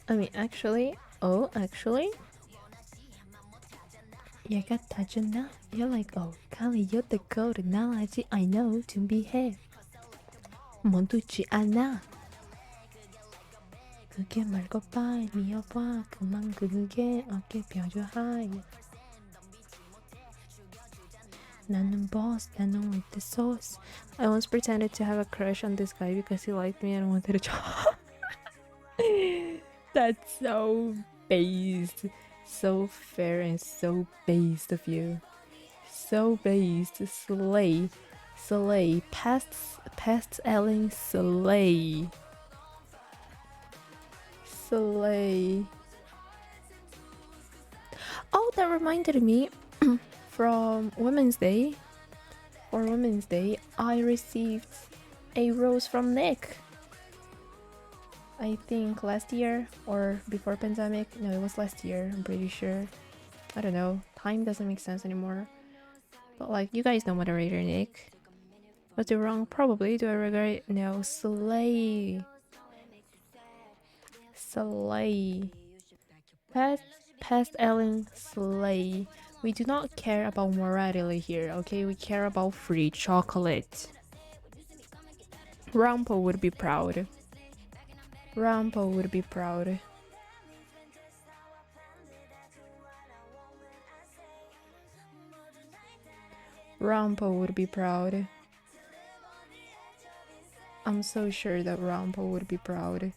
I mean, actually, 얘가 다졌나? You're like, oh, Kali, you're the code. Now I know to behave. 멈두지 않아. 그게 말고 빨리 미어봐. 그만 그게 어깨 펴줘 하이. 나는 boss, 나는 with the sauce. I once pretended to have a crush on this guy because he liked me and wanted a job. That's so based. So fair and so based of you. So based. Slay. Past Ellen slay. Oh, that reminded me. From Women's Day, for Women's Day, I received a rose from Nick. I think last year or before pandemic. No, it was last year, I'm pretty sure. I don't know. Time doesn't make sense anymore. But like, you guys know moderator Nick. Was it wrong? Probably. Do I regret it? No. Slay. Past Ellen slay. We do not care about morality here, okay? We care about free chocolate. Rampo would be proud. Rampo would be proud. Rampo would be proud. I'm so sure that Rampo would be proud.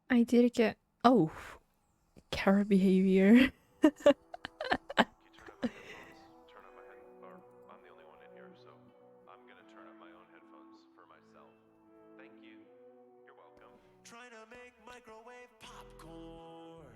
I did get... Oh. Car behavior. Trying to make microwave popcorn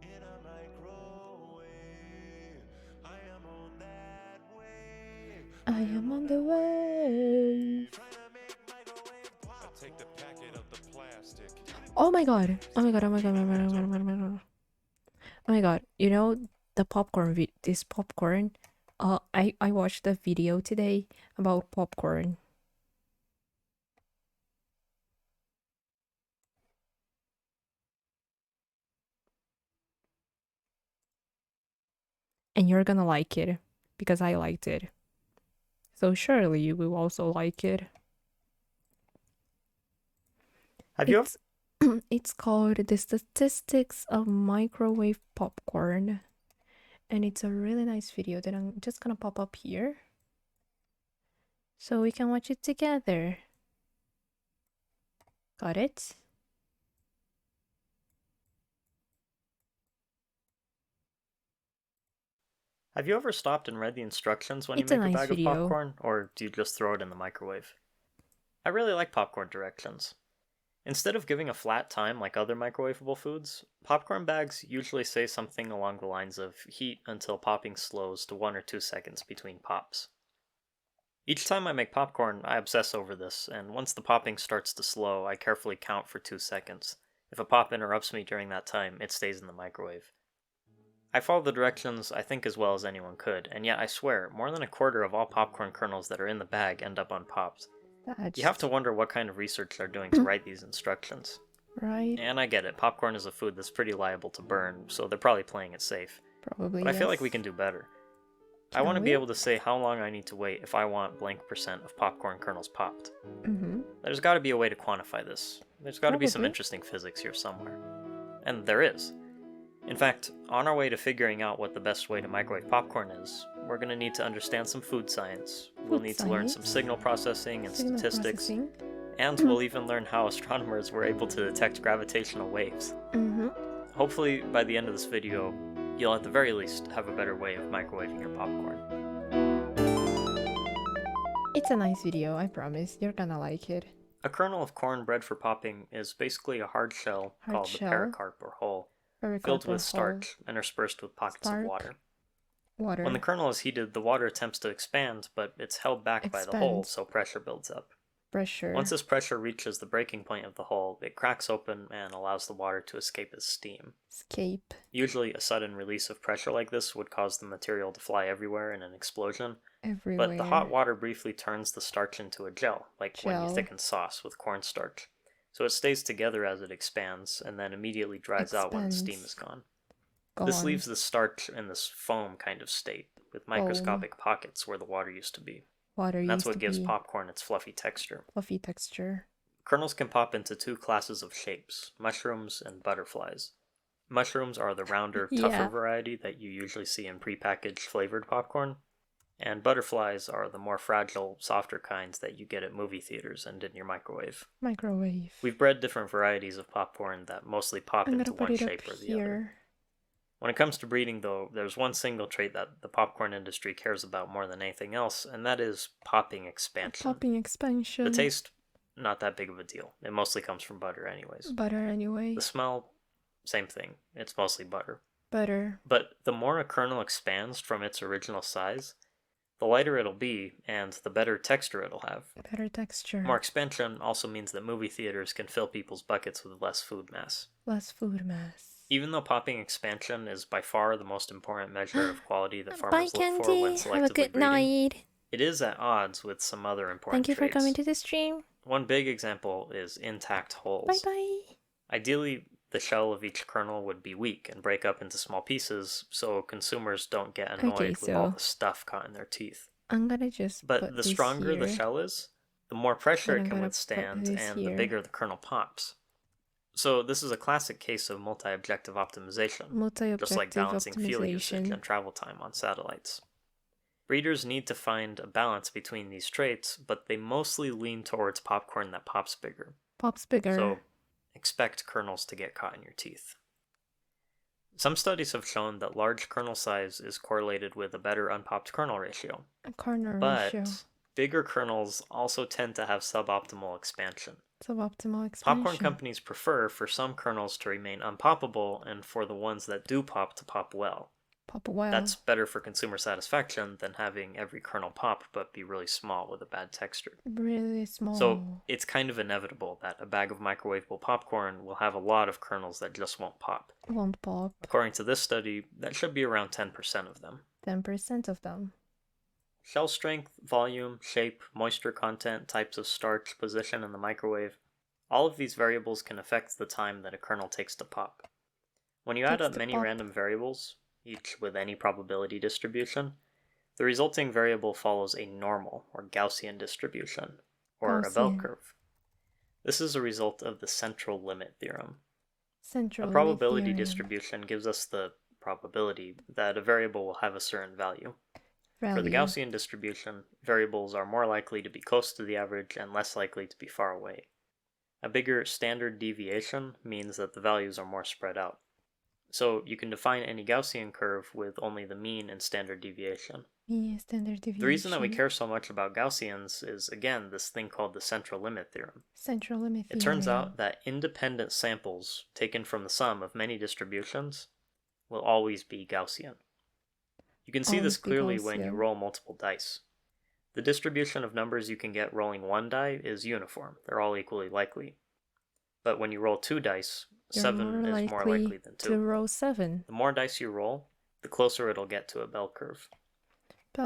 in a microwave. I am on that wave. I am on the way. Trying to make microwave popcorn. I take the packet of the plastic. Oh my god. Oh my god. Oh my god. Oh my god. Oh my god. Oh my god. You know the popcorn this popcorn? I watched a video today about popcorn. And you're gonna like it because I liked it. So surely you will also like it. It's called The Statistics of Microwave Popcorn. And it's a really nice video that I'm just gonna pop up here. So we can watch it together. Got it? Have you ever stopped and read the instructions when you make a bag of popcorn, or do you just throw it in the microwave? I really like popcorn directions. Instead of giving a flat time like other microwavable foods, popcorn bags usually say something along the lines of heat until popping slows to 1 or 2 seconds between pops. Each time I make popcorn, I obsess over this, and once the popping starts to slow, I carefully count for 2 seconds. If a pop interrupts me during that time, it stays in the microwave. I followed the directions, I think, as well as anyone could, and yet I swear, more than a quarter of all popcorn kernels that are in the bag end up unpopped. You have to wonder what kind of research they're doing to write these instructions. Right. And I get it, popcorn is a food that's pretty liable to burn, so they're probably playing it safe. Probably, But I feel like we can do better. I want to be able to say how long I need to wait if I want blank % of popcorn kernels popped. There's got to be a way to quantify this. There's got to be some interesting physics here somewhere. And there is. In fact, on our way to figuring out what the best way to microwave popcorn is, we're going to need to understand some food science. We'll need to learn some signal processing and statistics. And we'll even learn how astronomers were able to detect gravitational waves. Hopefully, by the end of this video, you'll at the very least have a better way of microwaving your popcorn. It's a nice video, I promise. You're gonna like it. A kernel of corn bred for popping is basically a hard shell called the pericarp or hull, filled with starch interspersed with pockets of water. When the kernel is heated, the water attempts to expand, but it's held back by the hull, so pressure builds up. Once this pressure reaches the breaking point of the hull, it cracks open and allows the water to escape as steam. Usually, a sudden release of pressure like this would cause the material to fly everywhere in an explosion. But the hot water briefly turns the starch into a gel, like when you thicken sauce with cornstarch. So it stays together as it expands, and then immediately dries out when the steam is gone. This leaves the starch in this foam kind of state, with microscopic pockets where the water used to be. That's what gives popcorn its fluffy texture. Kernels can pop into two classes of shapes, mushrooms and butterflies. Mushrooms are the rounder, tougher variety that you usually see in prepackaged flavored popcorn, and butterflies are the more fragile, softer kinds that you get at movie theaters and in your microwave. We've bred different varieties of popcorn that mostly pop into one shape or the other. When it comes to breeding, though, there's one single trait that the popcorn industry cares about more than anything else, and that is popping expansion. The taste, not that big of a deal. It mostly comes from butter anyways. The smell, same thing. It's mostly butter. But the more a kernel expands from its original size, the lighter it'll be, and the better texture it'll have. More expansion also means that movie theaters can fill people's buckets with less food mass. Even though popping expansion is by far the most important measure of quality that farmers look for when selectively breeding, it is at odds with some other important traits. Thank you for coming to the stream. One big example is intact hulls. Ideally, the shell of each kernel would be weak and break up into small pieces, so consumers don't get annoyed with all the stuff caught in their teeth. But the stronger the shell is, the more pressure it can withstand, and the bigger the kernel pops. So this is a classic case of multi-objective optimization, just like balancing fuel usage and travel time on satellites. Breeders need to find a balance between these traits, but they mostly lean towards popcorn that pops bigger. So expect kernels to get caught in your teeth. Some studies have shown that large kernel size is correlated with a better unpopped kernel ratio. But bigger kernels also tend to have suboptimal expansion. Popcorn companies prefer for some kernels to remain unpoppable and for the ones that do pop to pop well. That's better for consumer satisfaction than having every kernel pop but be really small with a bad texture. So it's kind of inevitable that a bag of microwavable popcorn will have a lot of kernels that just won't pop. According to this study, that should be around 10% of them. Shell strength, volume, shape, moisture content, types of starch, position in the microwave, all of these variables can affect the time that a kernel takes to pop. When you add up many random variables, each with any probability distribution, the resulting variable follows a normal or Gaussian distribution, or a bell curve. This is a result of the central limit theorem. A probability distribution gives us the probability that a variable will have a certain value. For the Gaussian distribution, variables are more likely to be close to the average and less likely to be far away. A bigger standard deviation means that the values are more spread out. So you can define any Gaussian curve with only the mean and standard deviation. The reason that we care so much about Gaussians is, again, this thing called the central limit theorem. It turns out that independent samples taken from the sum of many distributions will always be Gaussian. You can see this clearly when you roll multiple dice. The distribution of numbers you can get rolling one die is uniform. They're all equally likely. But when you roll two dice, 7 is more likely than 2. The more dice you roll, the closer it'll get to a bell curve.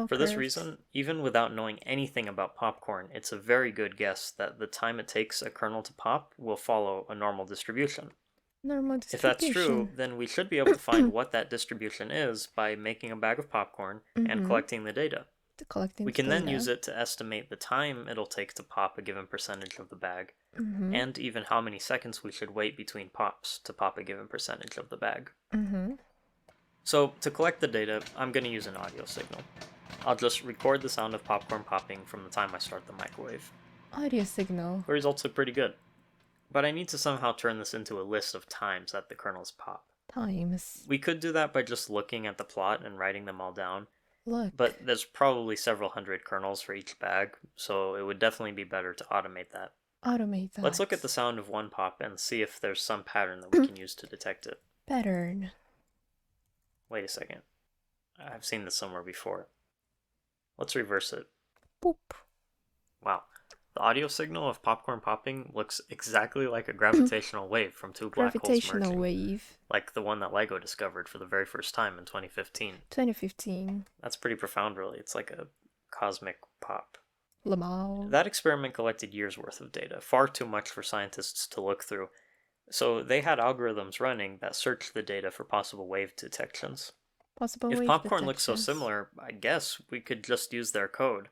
For this reason, even without knowing anything about popcorn, it's a very good guess that the time it takes a kernel to pop will follow a normal distribution. If that's true, then we should be able to find what that distribution is by making a bag of popcorn and collecting the data. We can then use it to estimate the time it'll take to pop a given percentage of the bag, and even how many seconds we should wait between pops to pop a given percentage of the bag. So, to collect the data, I'm going to use an audio signal. I'll just record the sound of popcorn popping from the time I start the microwave. Audio signal. The results look pretty good. But I need to somehow turn this into a list of times that the kernels pop. Times. We could do that by just looking at the plot and writing them all down. Look. But there's probably several hundred kernels for each bag, so it would definitely be better to automate that. Automate that. Let's look at the sound of one pop and see if there's some pattern that we can use to detect it. Pattern. Wait a second. I've seen this somewhere before. Let's reverse it. Boop. Wow. The audio signal of popcorn popping looks exactly like a gravitational wave from two black holes merging. Gravitational wave. Like the one that LEGO discovered for the very first time in 2015. 2015. That's pretty profound, really. It's like a cosmic pop. Lamau. That experiment collected years' worth of data, far too much for scientists to look through. So they had algorithms running that searched the data for possible wave detections. If popcorn looks so similar, I guess we could just use their code.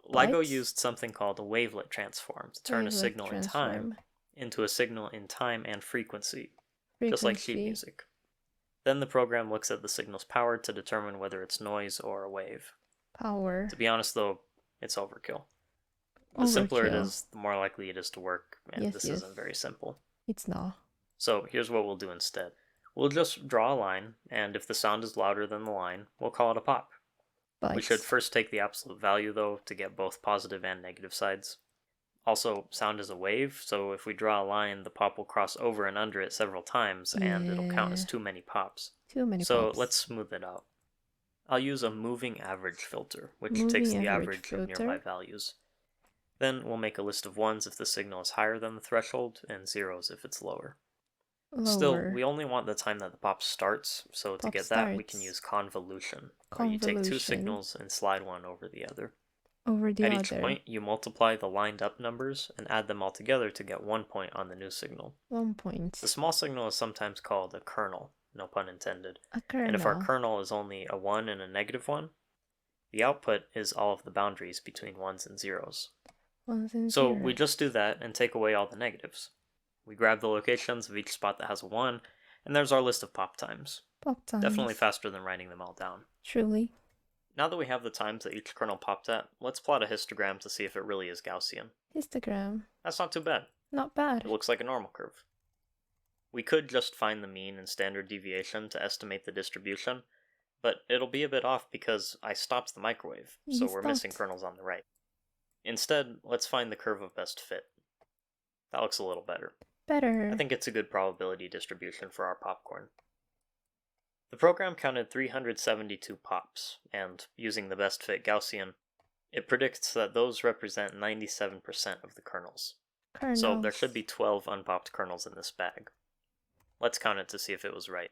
LEGO used something called a wavelet transform to turn a signal in time into a signal in time and frequency, just like sheet music. Then the program looks at the signal's power to determine whether it's noise or a wave. Power. To be honest, though, it's overkill. The simpler it is, the more likely it is to work, and this isn't very simple. It's not. So here's what we'll do instead. We'll just draw a line, and if the sound is louder than the line, we'll call it a pop. We should first take the absolute value, though, to get both positive and negative sides. Also, sound is a wave, so if we draw a line, the pop will cross over and under it several times, and it'll count as too many pops. So let's smooth it out. I'll use a moving average filter, which takes the average of nearby values. Then we'll make a list of 1s if the signal is higher than the threshold, and 0s if it's lower. Still, we only want the time that the pop starts, so to get that, we can use convolution, where you take two signals and slide one over the other. At each point, you multiply the lined up numbers and add them all together to get 1 point on the new signal. 1 point. The small signal is sometimes called a kernel, no pun intended. And if our kernel is only a 1 and a negative 1, the output is all of the boundaries between 1s and 0s. So we just do that and take away all the negatives. We grab the locations of each spot that has a 1, and there's our list of pop times. Pop times. Definitely faster than writing them all down. Truly. Now that we have the times that each kernel popped at, let's plot a histogram to see if it really is Gaussian. Histogram. That's not too bad. Not bad. It looks like a normal curve. We could just find the mean and standard deviation to estimate the distribution, but it'll be a bit off because I stopped the microwave, so we're missing kernels on the right. Instead, let's find the curve of best fit. That looks a little better. I think it's a good probability distribution for our popcorn. The program counted 372 pops, and using the best fit Gaussian, it predicts that those represent 97% of the kernels. So there should be 12 unpopped kernels in this bag. Let's count it to see if it was right.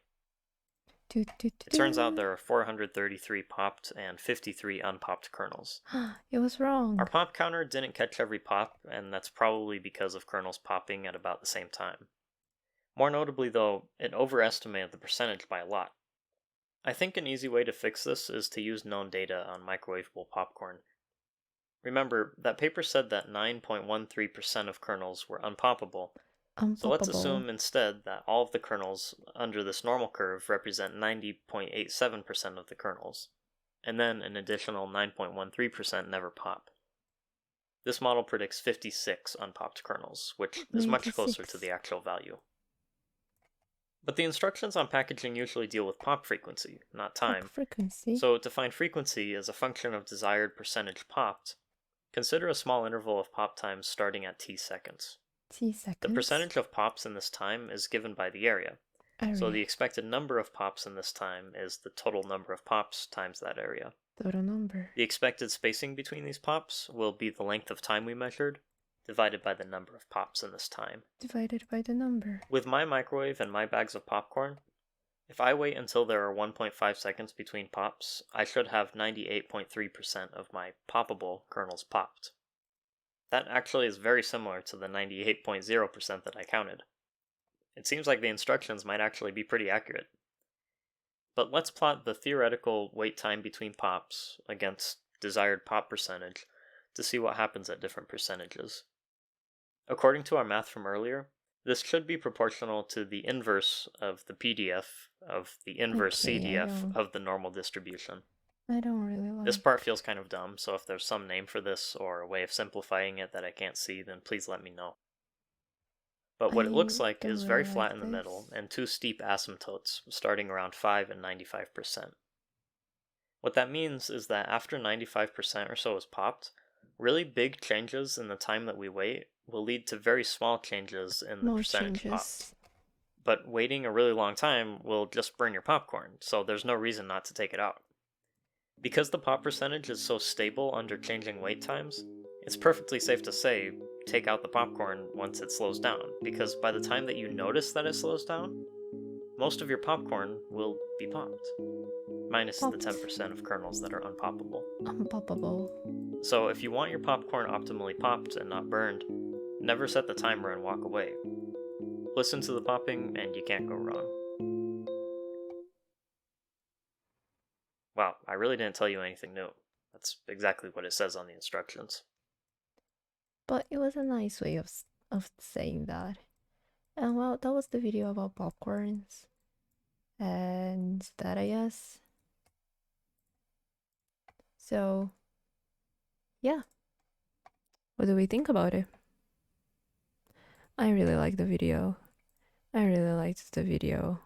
It turns out there are 433 popped and 53 unpopped kernels. It was wrong. Our pop counter didn't catch every pop, and that's probably because of kernels popping at about the same time. More notably, though, it overestimated the percentage by a lot. I think an easy way to fix this is to use known data on microwavable popcorn. Remember, that paper said that 9.13% of kernels were unpoppable. So let's assume instead that all of the kernels under this normal curve represent 90.87% of the kernels, and then an additional 9.13% never pop. This model predicts 56 unpopped kernels, which is much closer to the actual value. But the instructions on packaging usually deal with pop frequency, not time. So to find frequency as a function of desired percentage popped, consider a small interval of pop times starting at t seconds. The percentage of pops in this time is given by the area. So the expected number of pops in this time is the total number of pops times that area. Total number. The expected spacing between these pops will be the length of time we measured, divided by the number of pops in this time. Divided by the number. With my microwave and my bags of popcorn, If I wait until there are 1.5 seconds between pops, I should have 98.3% of my poppable kernels popped. That actually is very similar to the 98.0% that I counted. It seems like the instructions might actually be pretty accurate. But let's plot the theoretical wait time between pops against desired pop percentage to see what happens at different percentages. According to our math from earlier, this should be proportional to the inverse of the PDF of the inverse CDF of the normal distribution. I don't really like this part feels kind of dumb, so if there's some name for this or a way of simplifying it that I can't see, then please let me know. But what it looks like is very flat in the middle and two steep asymptotes starting around 5 and 95%. What that means is that after 95% or so is popped, really big changes in the time that we wait will lead to very small changes in the percentage popped. But waiting a really long time will just burn your popcorn, so there's no reason not to take it out. Because the pop percentage is so stable under changing wait times, it's perfectly safe to say, take out the popcorn once it slows down, because by the time that you notice that it slows down, most of your popcorn will be popped. Minus the 10% of kernels that are unpoppable. Unpoppable. So if you want your popcorn optimally popped and not burned, never set the timer and walk away. Listen to the popping and you can't go wrong. Wow, I really didn't tell you anything new. That's exactly what it says on the instructions. But it was a nice way of saying that. And well, that was the video about popcorns. And that, I guess. So, yeah. What do we think about it? I really like the video. I really liked the video.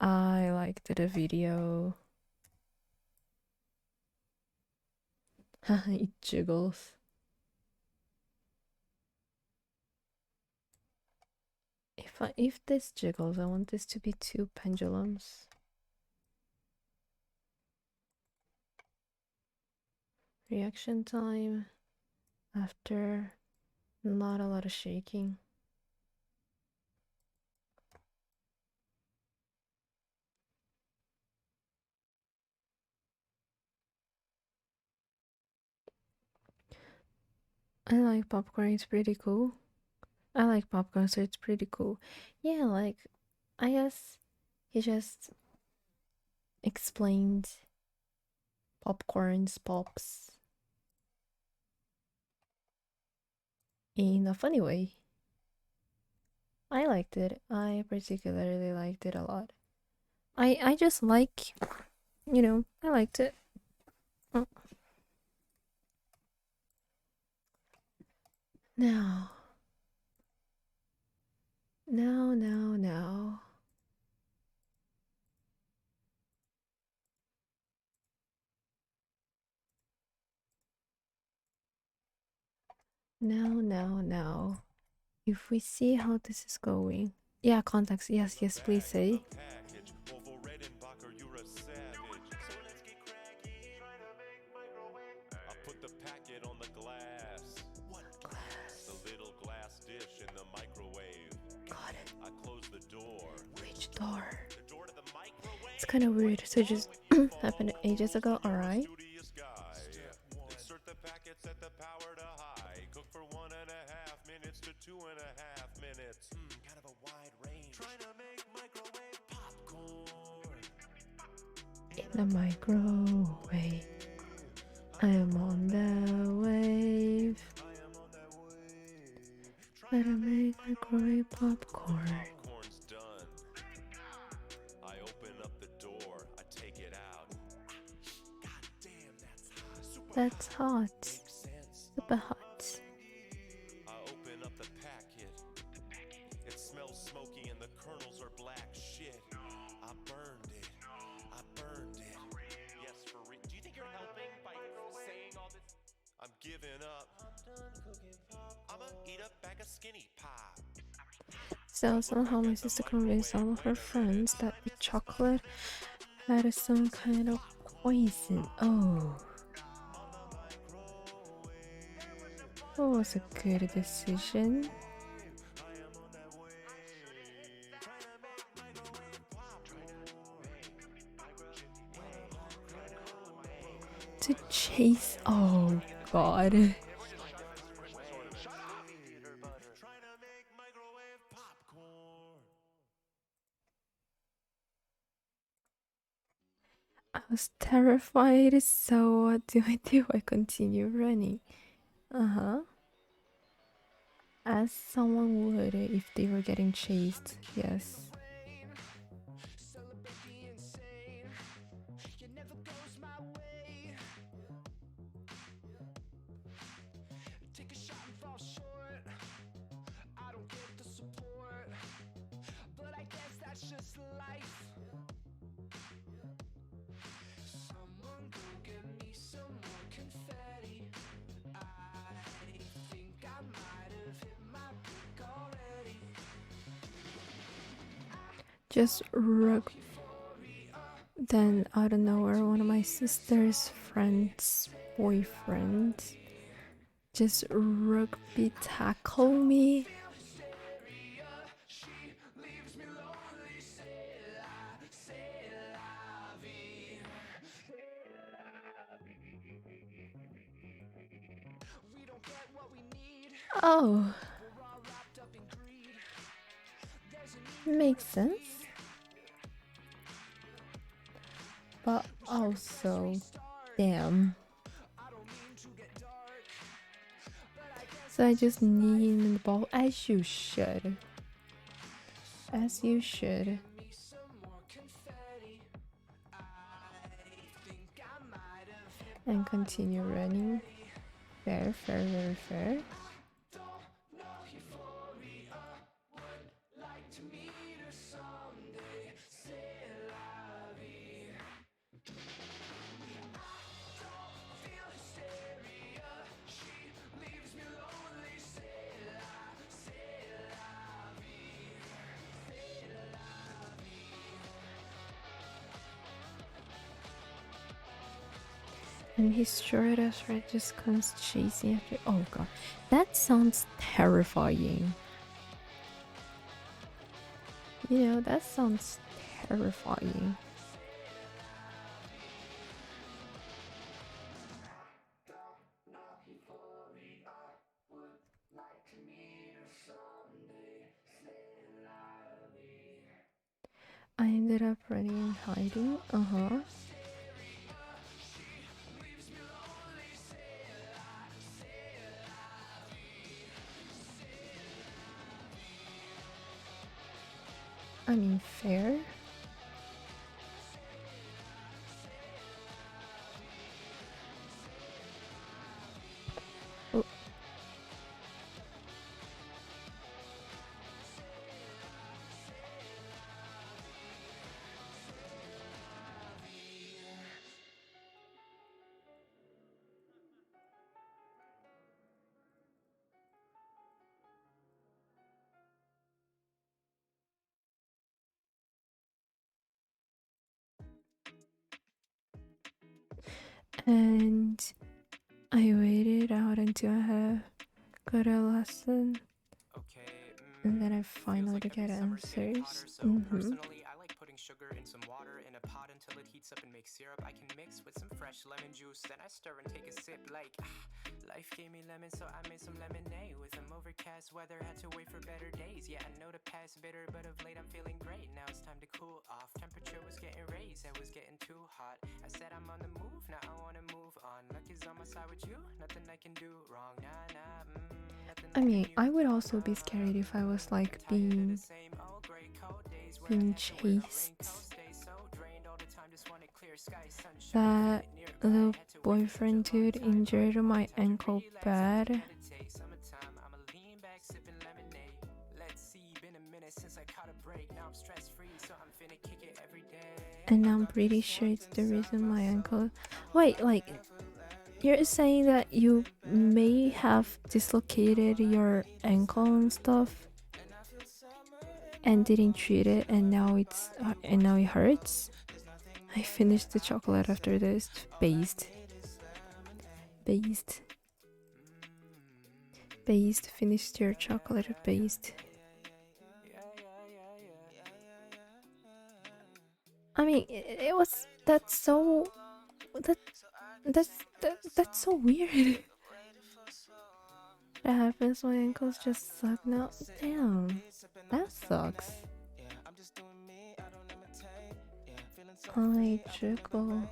I liked the video. It jiggles. If this jiggles, I want this to be two pendulums. Reaction time after not a lot of shaking. I like popcorn, it's pretty cool. I like popcorn, so it's pretty cool. Yeah, like, I guess he just explained popcorn's pops in a funny way. I liked it. I particularly liked it a lot. I just like, you know, I liked it. Now. Now. If we see how this is going. Yeah, context. Yes, please say. Which door? It's kind of weird. So it just happened ages ago. All right. In the microwave, I am on the wave. Better make microwave popcorn. I open up the door, I take it out. God damn, that's hot. Super hot. I open up the packet. It smells smoky and the kernels are black shit. I burned it. Yes, for real. Do you think you're helping by saying all this? I'm giving up. I'ma eat a bag of skinny pop. So somehow my sister convinced all of her friends that the chocolate had some kind of poison. Oh. What was a good decision? chase. Oh god. I was terrified, so what do I do? I continue running. As someone would if they were getting chased, yes. Just rug. Then out of nowhere, one of my sister's friends' boyfriends just rugby tackle me. Oh, makes sense. But also, damn. So I just need the ball, as you should. As you should. And continue running. Fair, fair, very fair. And his stewardess right just comes chasing after. Oh god, that sounds terrifying. You know, that sounds terrifying. I ended up running and hiding. I mean, fair. Oh. And I waited out until I had got a lesson. And then I finally get answers. Personally, I like putting sugar in some water in a pot until it heats up and makes syrup. I can mix with some fresh lemon juice, then I stir and take a sip. Like, life gave me lemons, so I made some lemonade. With some overcast weather, had to wait for better days. Yeah, I know the past bitter, but of late I'm feeling great. Now it's time to cool off. Temperature was getting raised, it was getting too hot. I said I'm on the move, now I wanna move on. Luck is on my side with you, nothing I can do wrong. I mean, I would also be scared if I was like being chased. That little boyfriend dude injured my ankle bad. And I'm pretty sure it's the reason my ankle. Wait, like, you're saying that you may have dislocated your ankle and stuff and didn't treat it, and now it hurts? I finished the chocolate after this. Based. Finished your chocolate based. I mean, it was that That's so weird. That happens when ankles just suck. No, damn, that sucks. I Jogo.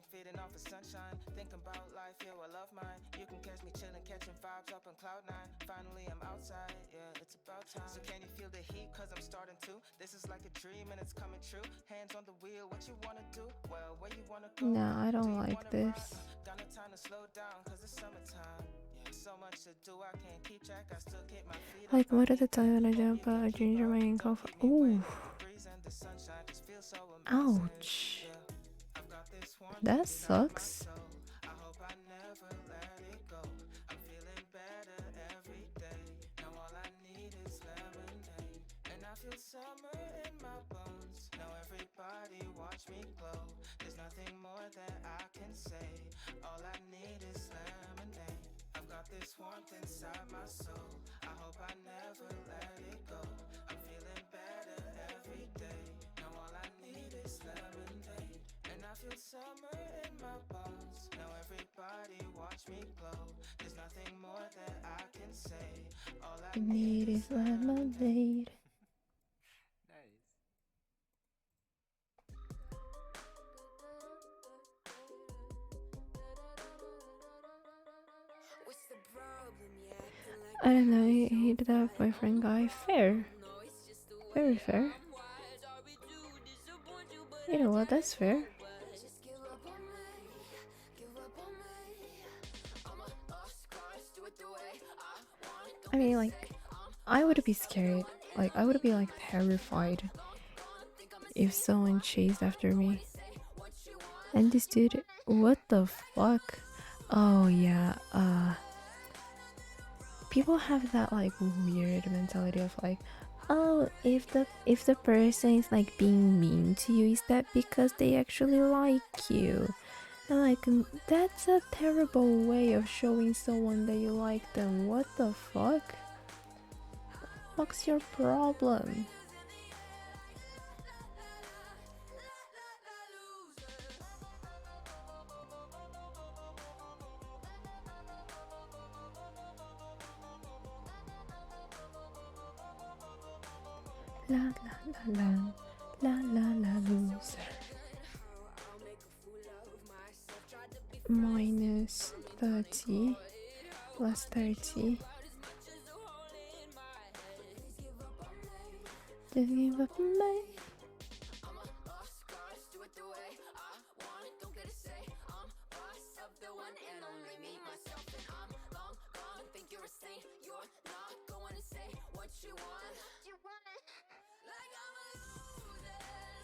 Feeding off of sunshine, thinking about life, yo, I love mine. You can catch me chilling, catching vibes up on cloud nine. Finally, I'm outside, yeah, it's about time. So can you feel the heat? Cause I'm starting to. This is like a dream and it's coming true. Hands on the wheel, what you wanna do? Well, where you wanna go? No, I don't like this. Got no time to slow down, cause it's summertime. So much to do, I can't keep track. I still keep my feet like, what at the time that I jump, I ginger my ankle. Ooh. Ouch. That sucks. I hope I never let it go. I'm feeling better every day. Now all I need is lemonade. And I feel summer in my bones. Now everybody watch me glow. There's nothing more that I can say. All I need is lemonade. I've got this warmth inside my soul. I hope I never let it go. I'm feeling better every day. Now all I need is lemonade. And I feel summer in my bones. Now everybody watch me glow. There's nothing more that I can say. All I need is lemonade. Nice. I don't know, he did have a boyfriend guy. Fair. Very fair. You know what, that's fair. I mean, like, I would be scared. Like, I would be, like, terrified if someone chased after me. And this dude, what the fuck? Oh, yeah, people have that, like, weird mentality of, like, oh, if the person is, like, being mean to you, is that because they actually like you? And, like, that's a terrible way of showing someone that you like them. What the fuck? What's your problem? La la la la la la la loser. Minus 30 plus 30. Just give up on me.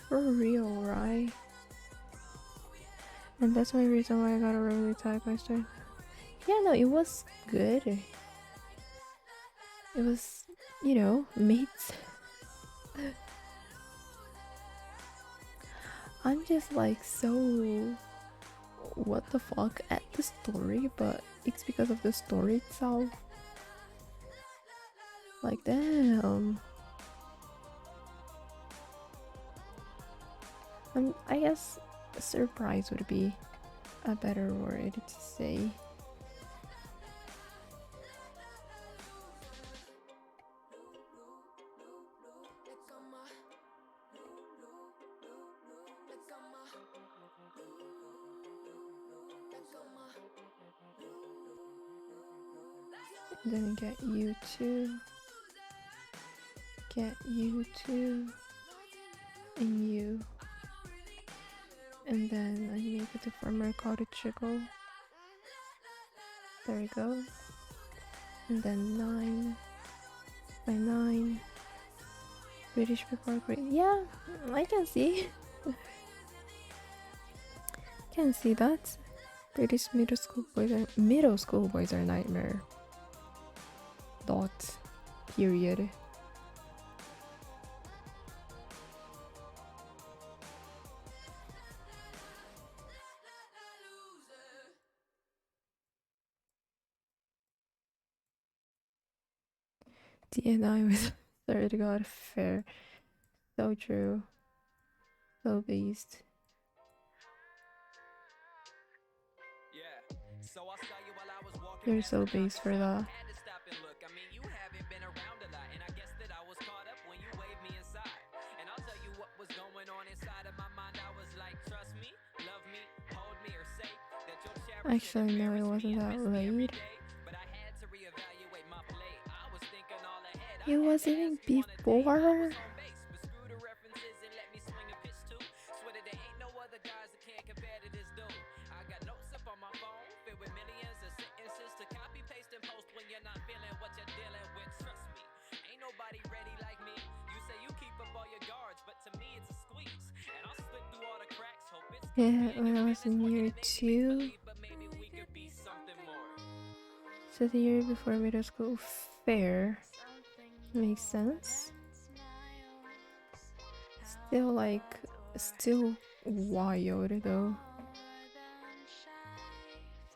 For real, right? And that's my reason why I got a really tight question. Yeah, no, it was good. It was, you know, mates. I'm just like so what the fuck at the story, but it's because of the story itself. Like, damn. I guess surprise would be a better word to say. Then get you two, and you, and then I make it to former cottage Jogo. There we go. And then 9 by 9. British people are great. Yeah, I can see. Can see that. British middle school boys are a nightmare. Dot. Period. DNI with third god fair. So true. So beast. You're so base for that. Actually, no, it wasn't that late. It was even before. Yeah, when I was in year 2. So the year before middle school, fair. Makes sense. Still wild though.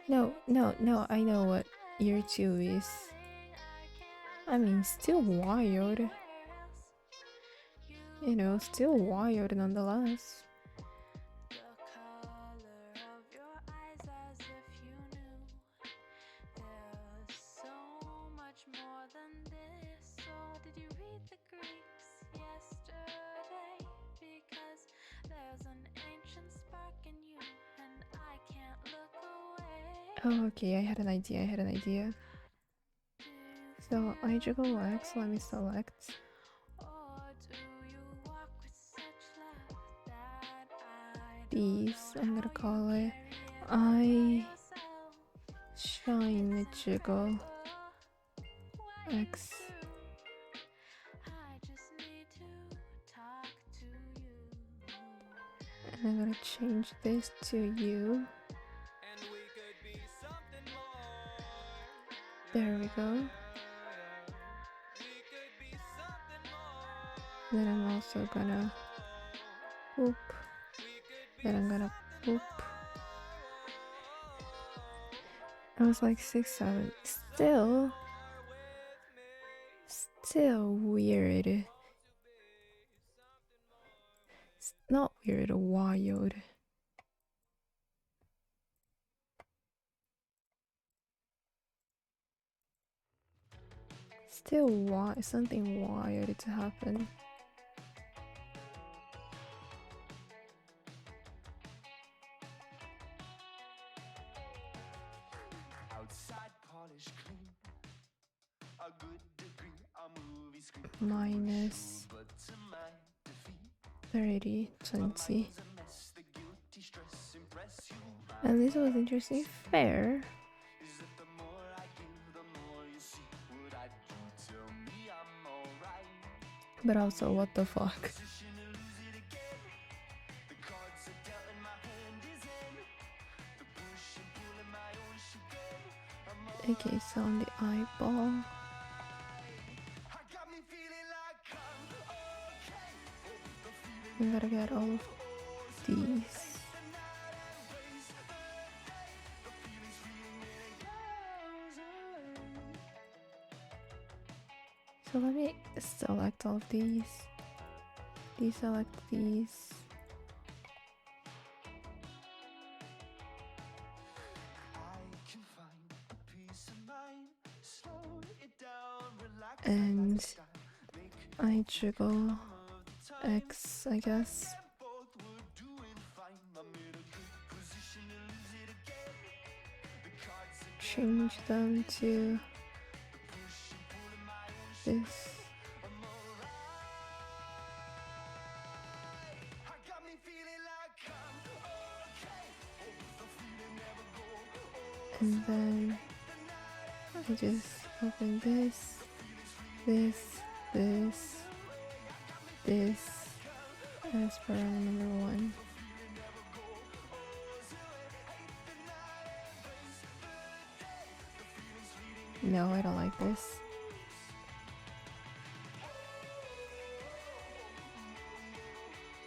No, I know what year 2 is. I mean, still wild. You know, still wild nonetheless. Oh, okay, I had an idea. So I juggle X, let me select. These, I'm gonna call it I Shine Jiggle X. And I'm gonna change this to you. There we go. Then I'm also gonna whoop. Then I'm gonna whoop. I was like 6, 7. Still weird. It's not weird, wild. Still something wild to happen. Minus 30, 20. And this was interesting. Fair. But also, what the fuck? Okay, so on the eyeball. I'm gonna get all of these. So let me select all of these. Deselect these. And I jiggle X, I guess. Change them to this. And then I just open this as per number 1. No, I don't like this.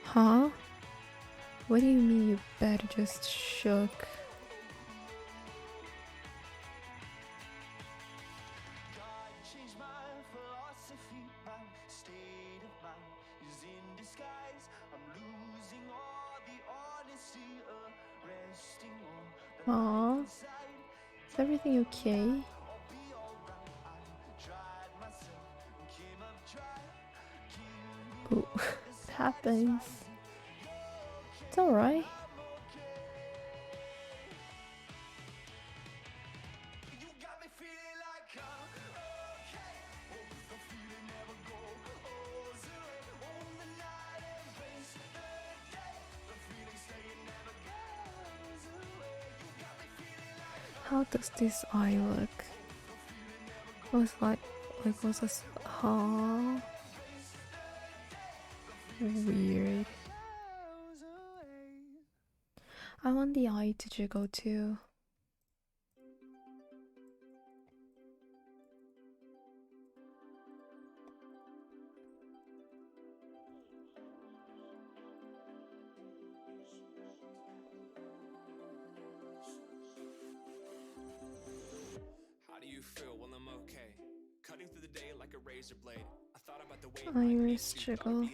Huh? What do you mean you bed just shook? Aww. Is everything okay? Oh, it happens. It's alright. How does this eye look? Was was this weird. I want the eye to jiggle too. Iris jiggle.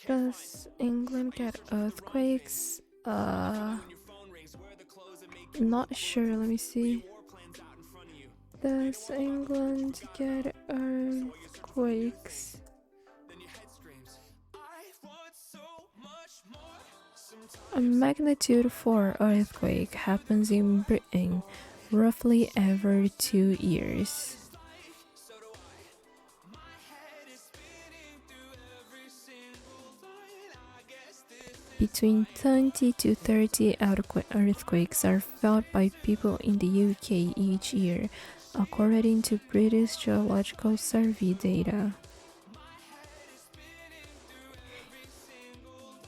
Does England get earthquakes? Not sure, let me see. Does England get earthquakes? A magnitude 4 earthquake happens in Britain roughly every 2 years. Between 20 to 30 earthquakes are felt by people in the UK each year, according to British Geological Survey data.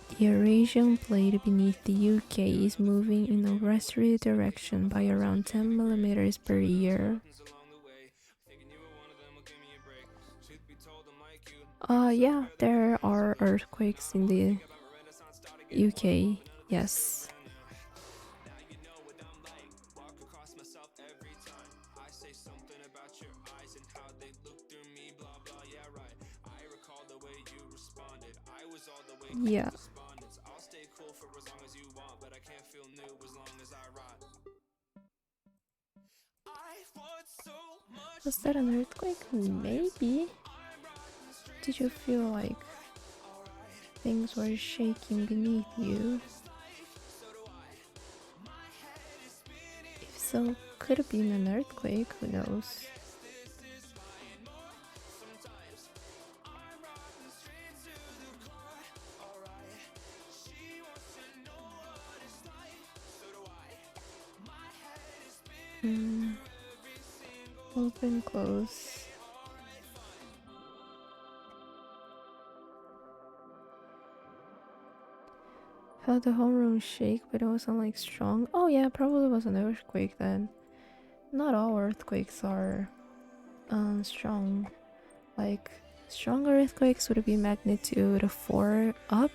The Eurasian plate beneath the UK is moving in a westerly direction by around 10 millimeters per year. Yeah, there are earthquakes in the UK, yes. Yeah. Was that an earthquake? Maybe. Did you feel like things were shaking beneath you? If so, could have been an earthquake, who knows? Open, close. Felt the whole room shake, but it wasn't like strong. Oh yeah, probably was an earthquake then. Not all earthquakes are strong. Like stronger earthquakes would be magnitude 4 up.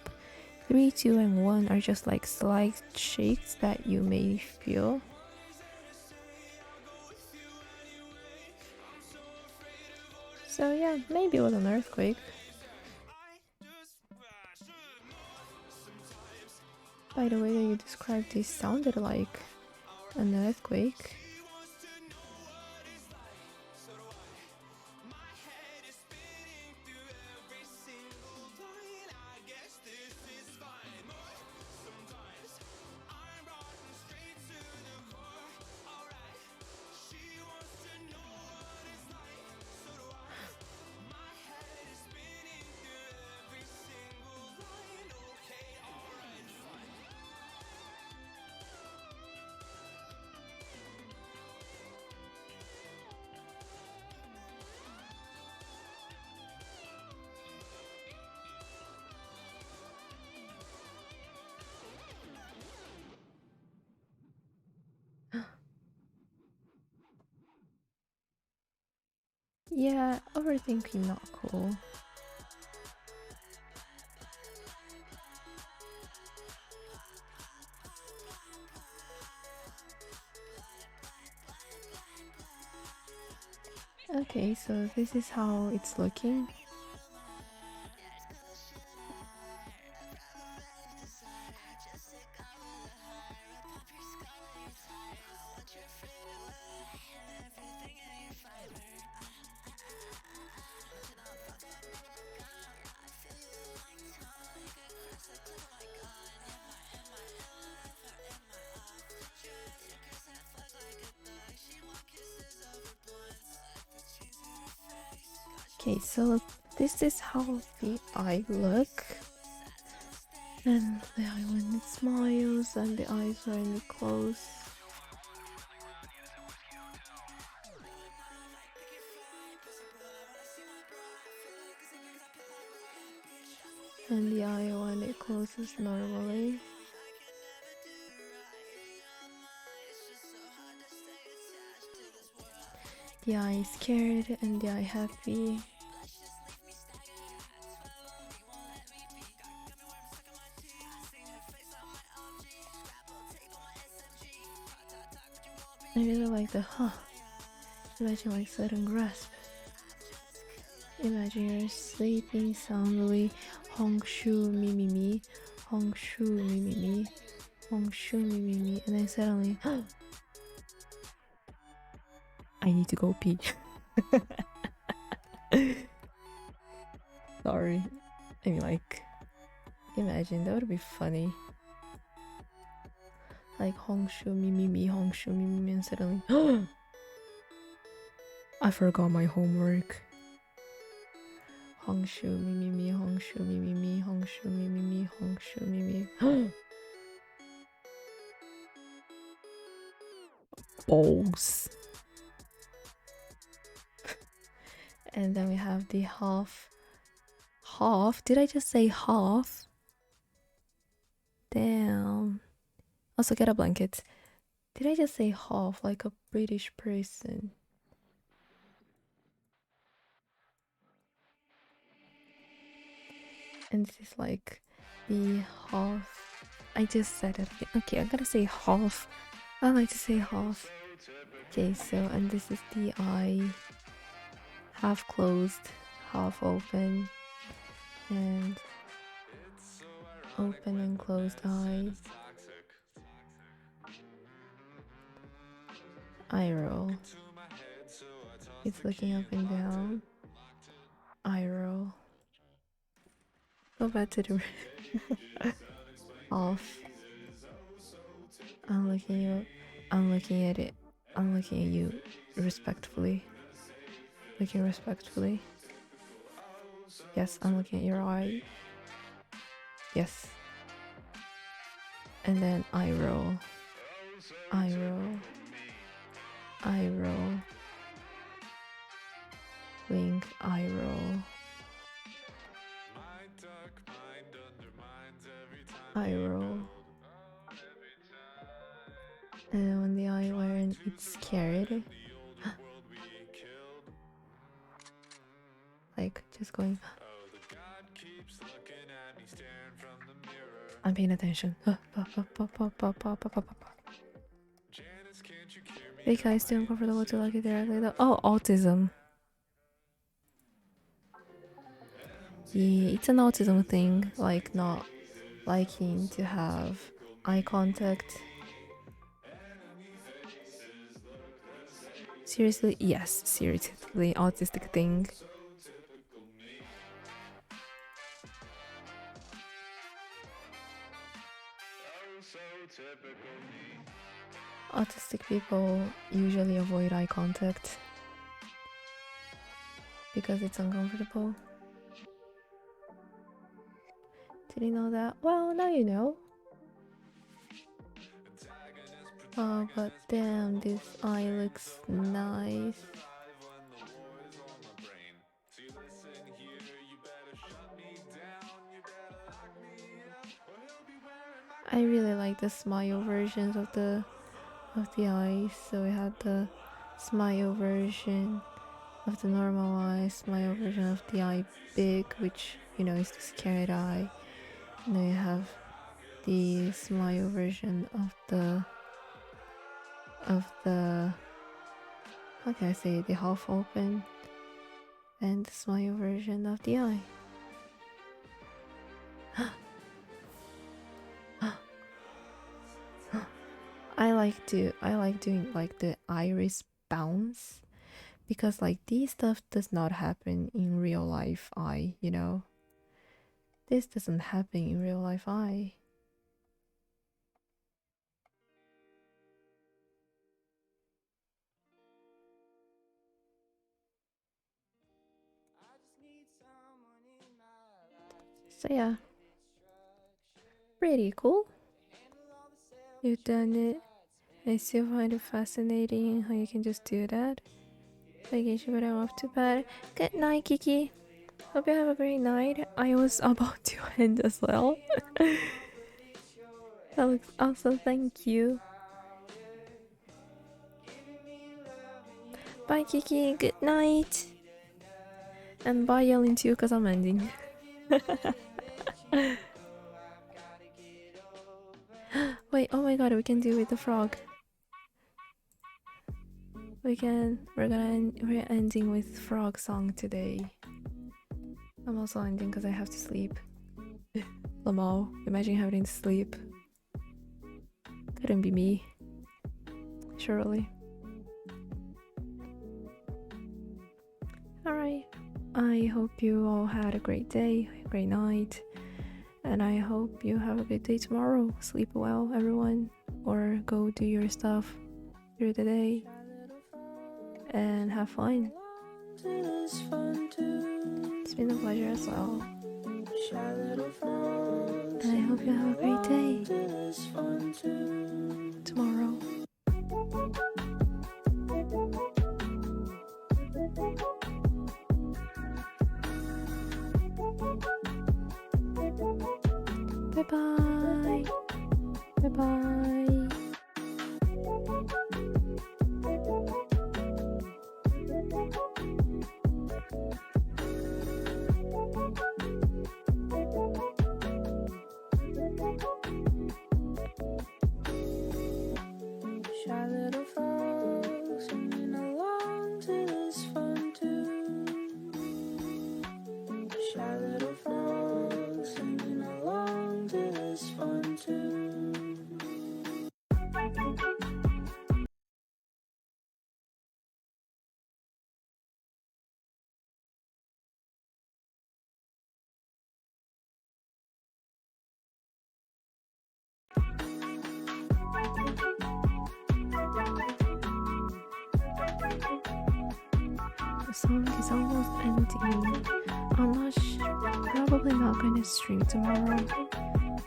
3, 2, and 1 are just like slight shakes that you may feel. So yeah, maybe it was an earthquake. By the way that you described this sounded like an earthquake. Yeah, overthinking not cool. Okay, so this is how it's looking. Okay, so this is how the eye look. And the eye when it smiles and the eyes when it close. And the eye when it closes normally. The eye is scared and the eye happy. I really like the Imagine like sudden grasp. Imagine you're sleeping soundly. Hong shu mi mi mi. Hong shu mi mi mi. Hong shu mi mi mi. And then suddenly I need to go pee. Sorry. I mean, like, imagine that would be funny. Like Hong shu mi mi mi, Hong shu mi mi mi, and suddenly I forgot my homework. Hong shu mi mi mi, Hong shu mi mi mi, Hong shu mi mi mi, Hong shu mi mi. Balls. And then we have the half. Did I just say half? Damn. Also get a blanket. Did I just say half like a British person? And this is like the half. I just said it. Okay, I'm gonna say half. I like to say half. Okay, so and this is the eye. Half closed, half open, and open and closed eyes. Eye roll. It's looking up and down. Eye roll. Go back to the off. I'm looking you. I'm looking at it. I'm looking at you respectfully. Looking respectfully. Yes, I'm looking at your eye. Yes. And then eye roll. Eye roll. Eye roll. Wink, eye roll. Eye roll. And when the eye when it's scared, like just going. I'm paying attention. Hey guys, too uncomfortable to look at directly though. Oh, autism. Yeah, it's an autism thing, like not liking to have eye contact. Seriously, yes, seriously, autistic thing. Autistic people usually avoid eye contact because it's uncomfortable. Did you know that? Well, now you know. Oh, but damn, this eye looks nice. I really like the smile versions of the eyes. So we had the smile version of the normal eye, smile version of the eye big, which you know is the scared eye. And then you have the smile version of the how can I say it? The half open, and the smile version of the eye. I like doing like the iris bounce because like these stuff does not happen in real life eye, you know. This doesn't happen in real life eye. So yeah, pretty cool. You've done it. I still find it fascinating how you can just do that. Vacation, but I'm off to bed. Good night, Kiki. Hope you have a great night. I was about to end as well. That looks awesome. Thank you. Bye, Kiki. Good night. And bye, Yelling too, because I'm ending. Wait, oh my god, we can do it with the frog. We're ending with frog song today. I'm also ending because I have to sleep. Lamo, imagine having to sleep. Couldn't be me. Surely. Alright. I hope you all had a great day, a great night. And I hope you have a good day tomorrow. Sleep well, everyone. Or go do your stuff through the day. And have fun. It's been a pleasure as well. And I hope you have a great day tomorrow. Bye bye. Bye bye. Shy little frog singing along to this fun tune. Shy little frog singing along to this fun tune. The song is almost ending. I'm probably not gonna stream tomorrow,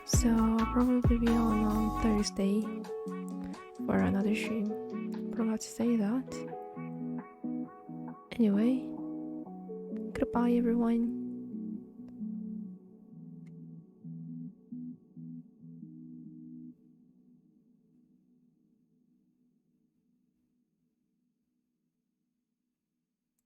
so I'll probably be on Thursday for another stream. Forgot to say that. Anyway, goodbye everyone.